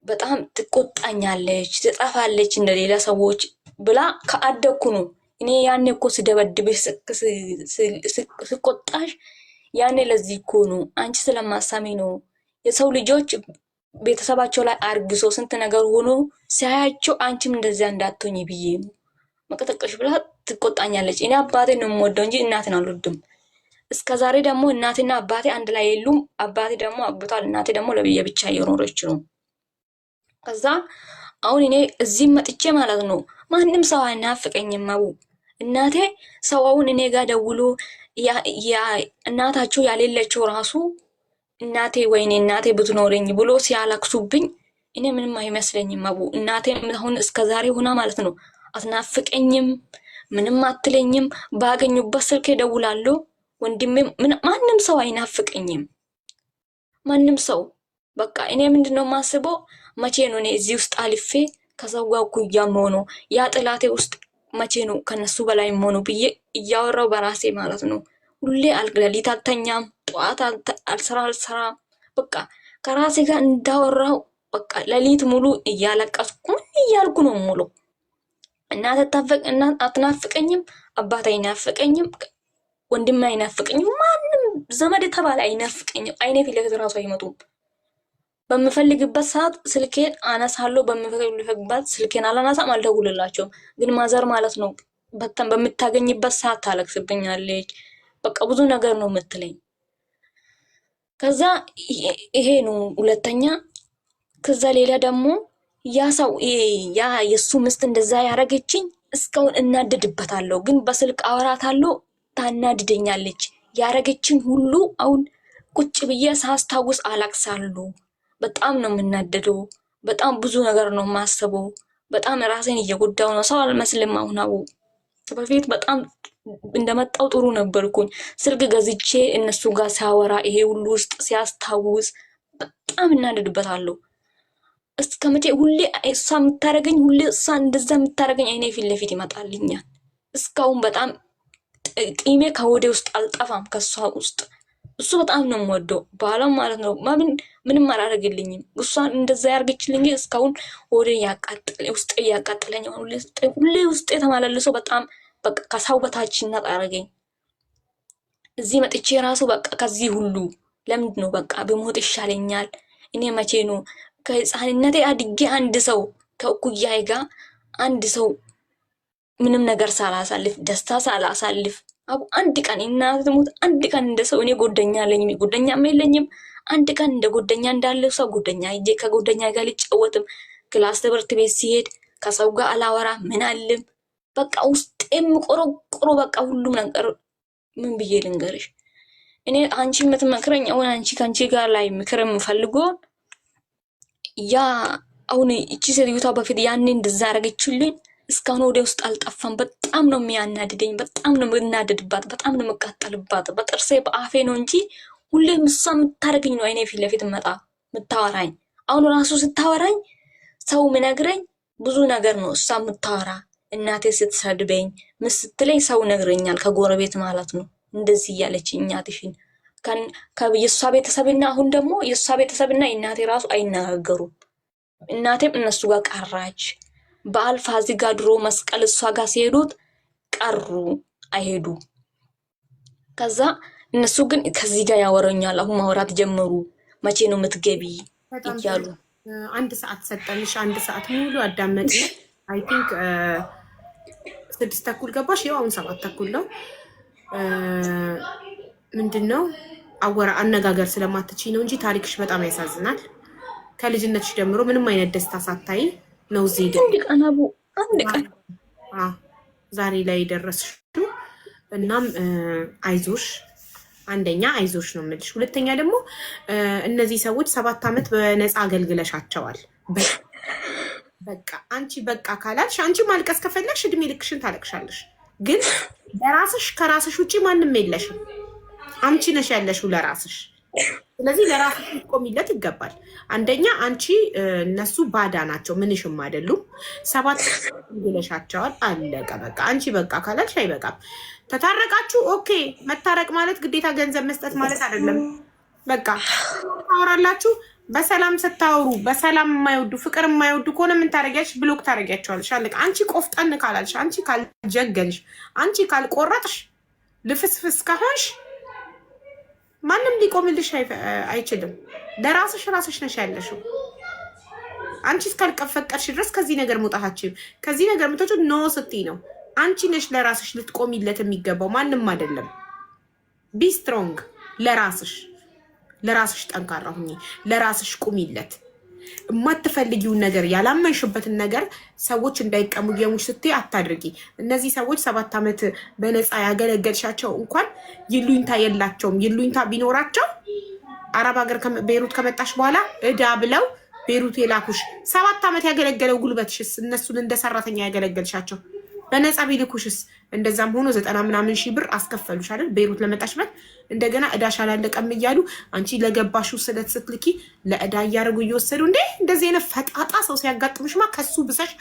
በጣም ትቆጣኛለች፣ ትጠፋለች እንደሌላ ሰዎች ብላ ከአደኩ ነው። እኔ ያኔ እኮ ስደበድብሽ ስቆጣሽ ያኔ ለዚህ እኮ ነው አንቺ ስለማሳሚ ነው። የሰው ልጆች ቤተሰባቸው ላይ አርግሶ ስንት ነገር ሆኖ ሲያያቸው አንቺም እንደዚያ እንዳትሆኝ ብዬ ነው መቀጠቀሽ ብላ ትቆጣኛለች። እኔ አባቴ ነው የምወደው እንጂ እናቴን አልወድም። እስከዛሬ ደግሞ እናቴና አባቴ አንድ ላይ የሉም። አባቴ ደግሞ አግብቷል፣ እናቴ ደግሞ ለብቻ እየኖረች ነው። ከዛ አሁን እኔ እዚህ መጥቼ ማለት ነው ማንም ሰው አይናፍቀኝም። አቡ እናቴ ሰው አሁን እኔ ጋር ደውሎ እናታቸው ያሌለችው ራሱ እናቴ ወይኔ እናቴ ብትኖረኝ ብሎ ሲያለቅሱብኝ እኔ ምንም አይመስለኝም። አቡ እናቴ አሁን እስከዛሬ ሆና ማለት ነው አትናፍቀኝም፣ ምንም አትለኝም። ባገኙበት ስልክ ደውላለሁ። ወንድሜ ማንም ሰው አይናፍቀኝም። ማንም ሰው በቃ እኔ ምንድነው ማስበው መቼ ነው እኔ እዚህ ውስጥ አልፌ ከሰው ጋር እኩያ መሆነው ያ ጥላቴ ውስጥ መቼ ነው ከነሱ በላይ መሆነው ብዬ እያወራው በራሴ ማለት ነው። ሁሌ ሌሊት አልተኛም፣ ጠዋት አልሰራም። በቃ ከራሴ ጋር እንዳወራው በቃ ሌሊት ሙሉ እያለቀስኩ እያልኩ ነው ሙሉ። እናት አትናፍቀኝም፣ አባት አይናፍቀኝም፣ ወንድም አይናፍቀኝም፣ ማንም ዘመድ ተባለ አይናፍቀኝም። አይኔ ፊት ለፊት ራሱ አይመጡም። በምፈልግበት ሰዓት ስልኬን አነሳለሁ፣ በምፈልግበት ስልኬን አላነሳም፣ አልደውልላቸውም። ግን ማዘር ማለት ነው በምታገኝበት ሰዓት ታለቅስብኛለች። በቃ ብዙ ነገር ነው የምትለኝ። ከዛ ይሄ ነው ሁለተኛ። ከዛ ሌላ ደግሞ ያ ሰው ያ የሱ ምስት እንደዛ ያረገችኝ እስካሁን እናደድበታለሁ። ግን በስልክ አወራታለሁ፣ ታናድደኛለች። ያረገችኝ ሁሉ አሁን ቁጭ ብዬ ሳስታውስ አለቅሳለሁ። በጣም ነው የምናደደው። በጣም ብዙ ነገር ነው የማስበው። በጣም ራሴን እየጎዳው ነው። ሰው አልመስልም አሁን። በፊት በጣም እንደመጣው ጥሩ ነበርኩኝ። ስልክ ገዝቼ እነሱ ጋር ሲያወራ ይሄ ሁሉ ውስጥ ሲያስታውስ በጣም እናደድበታለሁ። እስከ መቼ ሁሌ እሷ የምታረገኝ ሁሌ እሷ እንደዛ የምታረገኝ አይኔ ፊት ለፊት ይመጣልኛል። እስካሁን በጣም ቂሜ ከወዴ ውስጥ አልጠፋም ከሷ ውስጥ። እሱ በጣም ነው የምወደው ባለም ማለት ነው። ምንም አላደረግልኝም። እሷን እንደዛ ያርገችልኝ እስካሁን ወዴ ውስጤ እያቃጠለኝ ሁሌ ውስጤ ተመላለሰው በጣም በቃ ከሰው በታችነት አረገኝ። እዚህ መጥቼ ራሱ በቃ ከዚህ ሁሉ ለምንድን ነው በቃ በሞት ይሻለኛል። እኔ መቼ ነው ከህፃንነቴ አድጌ አንድ ሰው ከእኩያዬ ጋር አንድ ሰው ምንም ነገር ሳላሳልፍ ደስታ ሳላሳልፍ አንድ ቀን እናት ሞት አንድ ቀን እንደ ሰው እኔ ጎደኛ አለኝም ጎደኛም የለኝም። አንድ ቀን እንደ ጎደኛ እንዳለው ሰው ጎደኛ ሂጄ ከጎደኛ ጋር ልጫወትም ክላስ ትምህርት ቤት ሲሄድ ከሰው ጋር አላወራ ምን አልም። በቃ ውስጤም ቆረቆሮ በቃ ሁሉም ነገር ምን ብዬ ልንገርሽ። እኔ አንቺ የምትመክረኝ አሁን አንቺ ከአንቺ ጋር ላይ ምክር የምፈልገው ያ አሁን እቺ ሴትዮዋ በፊት ያኔ እንደዛ አረገችልኝ እስካሁን ወደ ውስጥ አልጠፋም። በጣም ነው የሚያናድደኝ። በጣም ነው የምናደድባት። በጣም ነው የምቃጠልባት። በጥርሴ በአፌ ነው እንጂ ሁሌም እሷ የምታረገኝ ነው አይኔ ፊት ለፊት መጣ የምታወራኝ። አሁን ራሱ ስታወራኝ ሰው ምነግረኝ ብዙ ነገር ነው እሷ የምታወራ። እናቴ ስትሰድበኝ ምስትለኝ ሰው ነግረኛል ከጎረቤት ማለት ነው እንደዚህ እያለች እናትሽን የእሷ ቤተሰብና አሁን ደግሞ የእሷ ቤተሰብና እናቴ ራሱ አይነጋገሩም። እናቴም እነሱ ጋር ቀራች። በዓል ፋሲካ ድሮ መስቀል እሷ ጋር ሲሄዱት ቀሩ አይሄዱ። ከዛ እነሱ ግን ከዚህ ጋር ያወረኛል። አሁን ማውራት ጀመሩ። መቼ ነው የምትገቢ እያሉ አንድ ሰዓት ሰጠንሽ። አንድ ሰዓት ሙሉ አዳመጥን። አይ ቲንክ 6 ተኩል ገባሽ። ያው አሁን 7 ተኩል ነው። ምንድነው አነጋገር ስለማትችይ ነው እንጂ ታሪክሽ በጣም ያሳዝናል። ከልጅነትሽ ጀምሮ ምንም አይነት ደስታ ሳታይ ነው እዚህ አንድ ቀን ዛሬ ላይ ደረስሽው። እናም አይዞሽ፣ አንደኛ አይዞሽ ነው የምልሽ። ሁለተኛ ደግሞ እነዚህ ሰዎች 7 ዓመት በነፃ አገልግለሻቸዋል። በቃ አንቺ በቃ ካላልሽ አንቺ ማልቀስ ከፈለግሽ እድሜ ልክሽን ታለቅሻለሽ። ግን ለራስሽ ከራስሽ ውጪ ማንም የለሽም። አንቺ ነሽ ያለሽው ለራስሽ። ስለዚህ ለራስሽ ልትቆሚለት ይገባል። አንደኛ አንቺ እነሱ ባዳ ናቸው፣ ምንሽም አይደሉም። 7 ግለሻቸዋል፣ አለቀ በቃ። አንቺ በቃ ካላልሽ አይበቃም። ተታረቃችሁ፣ ኦኬ። መታረቅ ማለት ግዴታ ገንዘብ መስጠት ማለት አይደለም። በቃ ታወራላችሁ። በሰላም ስታወሩ በሰላም የማይወዱ ፍቅር የማይወዱ ከሆነ ምን ታደርጊያለሽ? ብሎክ ታደርጊያቸዋለሽ። አለቀ። አንቺ ቆፍጠን ካላልሽ፣ አንቺ ካልጀገልሽ፣ አንቺ ካልቆረጥሽ፣ ልፍስፍስ ካሆንሽ ማንም ሊቆምልሽ አይችልም። ለራስሽ ራስሽ ነሽ ያለሽው። አንቺ እስካልፈቀድሽ ድረስ ከዚህ ነገር መውጣታችን ከዚህ ነገር ምቶች ኖ ስትይ ነው። አንቺ ነሽ ለራስሽ ልትቆሚለት የሚገባው፣ ማንም አይደለም። ቢ ስትሮንግ። ለራስሽ ጠንካራ ሁኚ። ለራስሽ ቁሚለት። የማትፈልጊውን ነገር ያላመንሽበትን ነገር ሰዎች እንዳይቀሙየሙሽ ስትይ አታድርጊ። እነዚህ ሰዎች 7 ዓመት በነፃ ያገለገልሻቸው እንኳን ይሉኝታ የላቸውም። ይሉኝታ ቢኖራቸው አረብ ሀገር ቤሩት ከመጣሽ በኋላ እዳ ብለው ቤሩት የላኩሽ 7 ዓመት ያገለገለው ጉልበትሽስ እነሱን እንደ ሰራተኛ ያገለገልሻቸው በነፃ ቢልኩሽስ? እንደዛም ሆኖ 90 ምናምን ሺህ ብር አስከፈሉሽ አይደል? ቤሩት ለመጣሽበት እንደገና እዳሽ አላለቀም እያሉ አንቺ ለገባሽው ስለት ስትልኪ ለእዳ እያደረጉ እየወሰዱ እንደዚህ አይነት ፈጣጣ ሰው ሲያጋጥምሽማ ከሱ ብሰሽ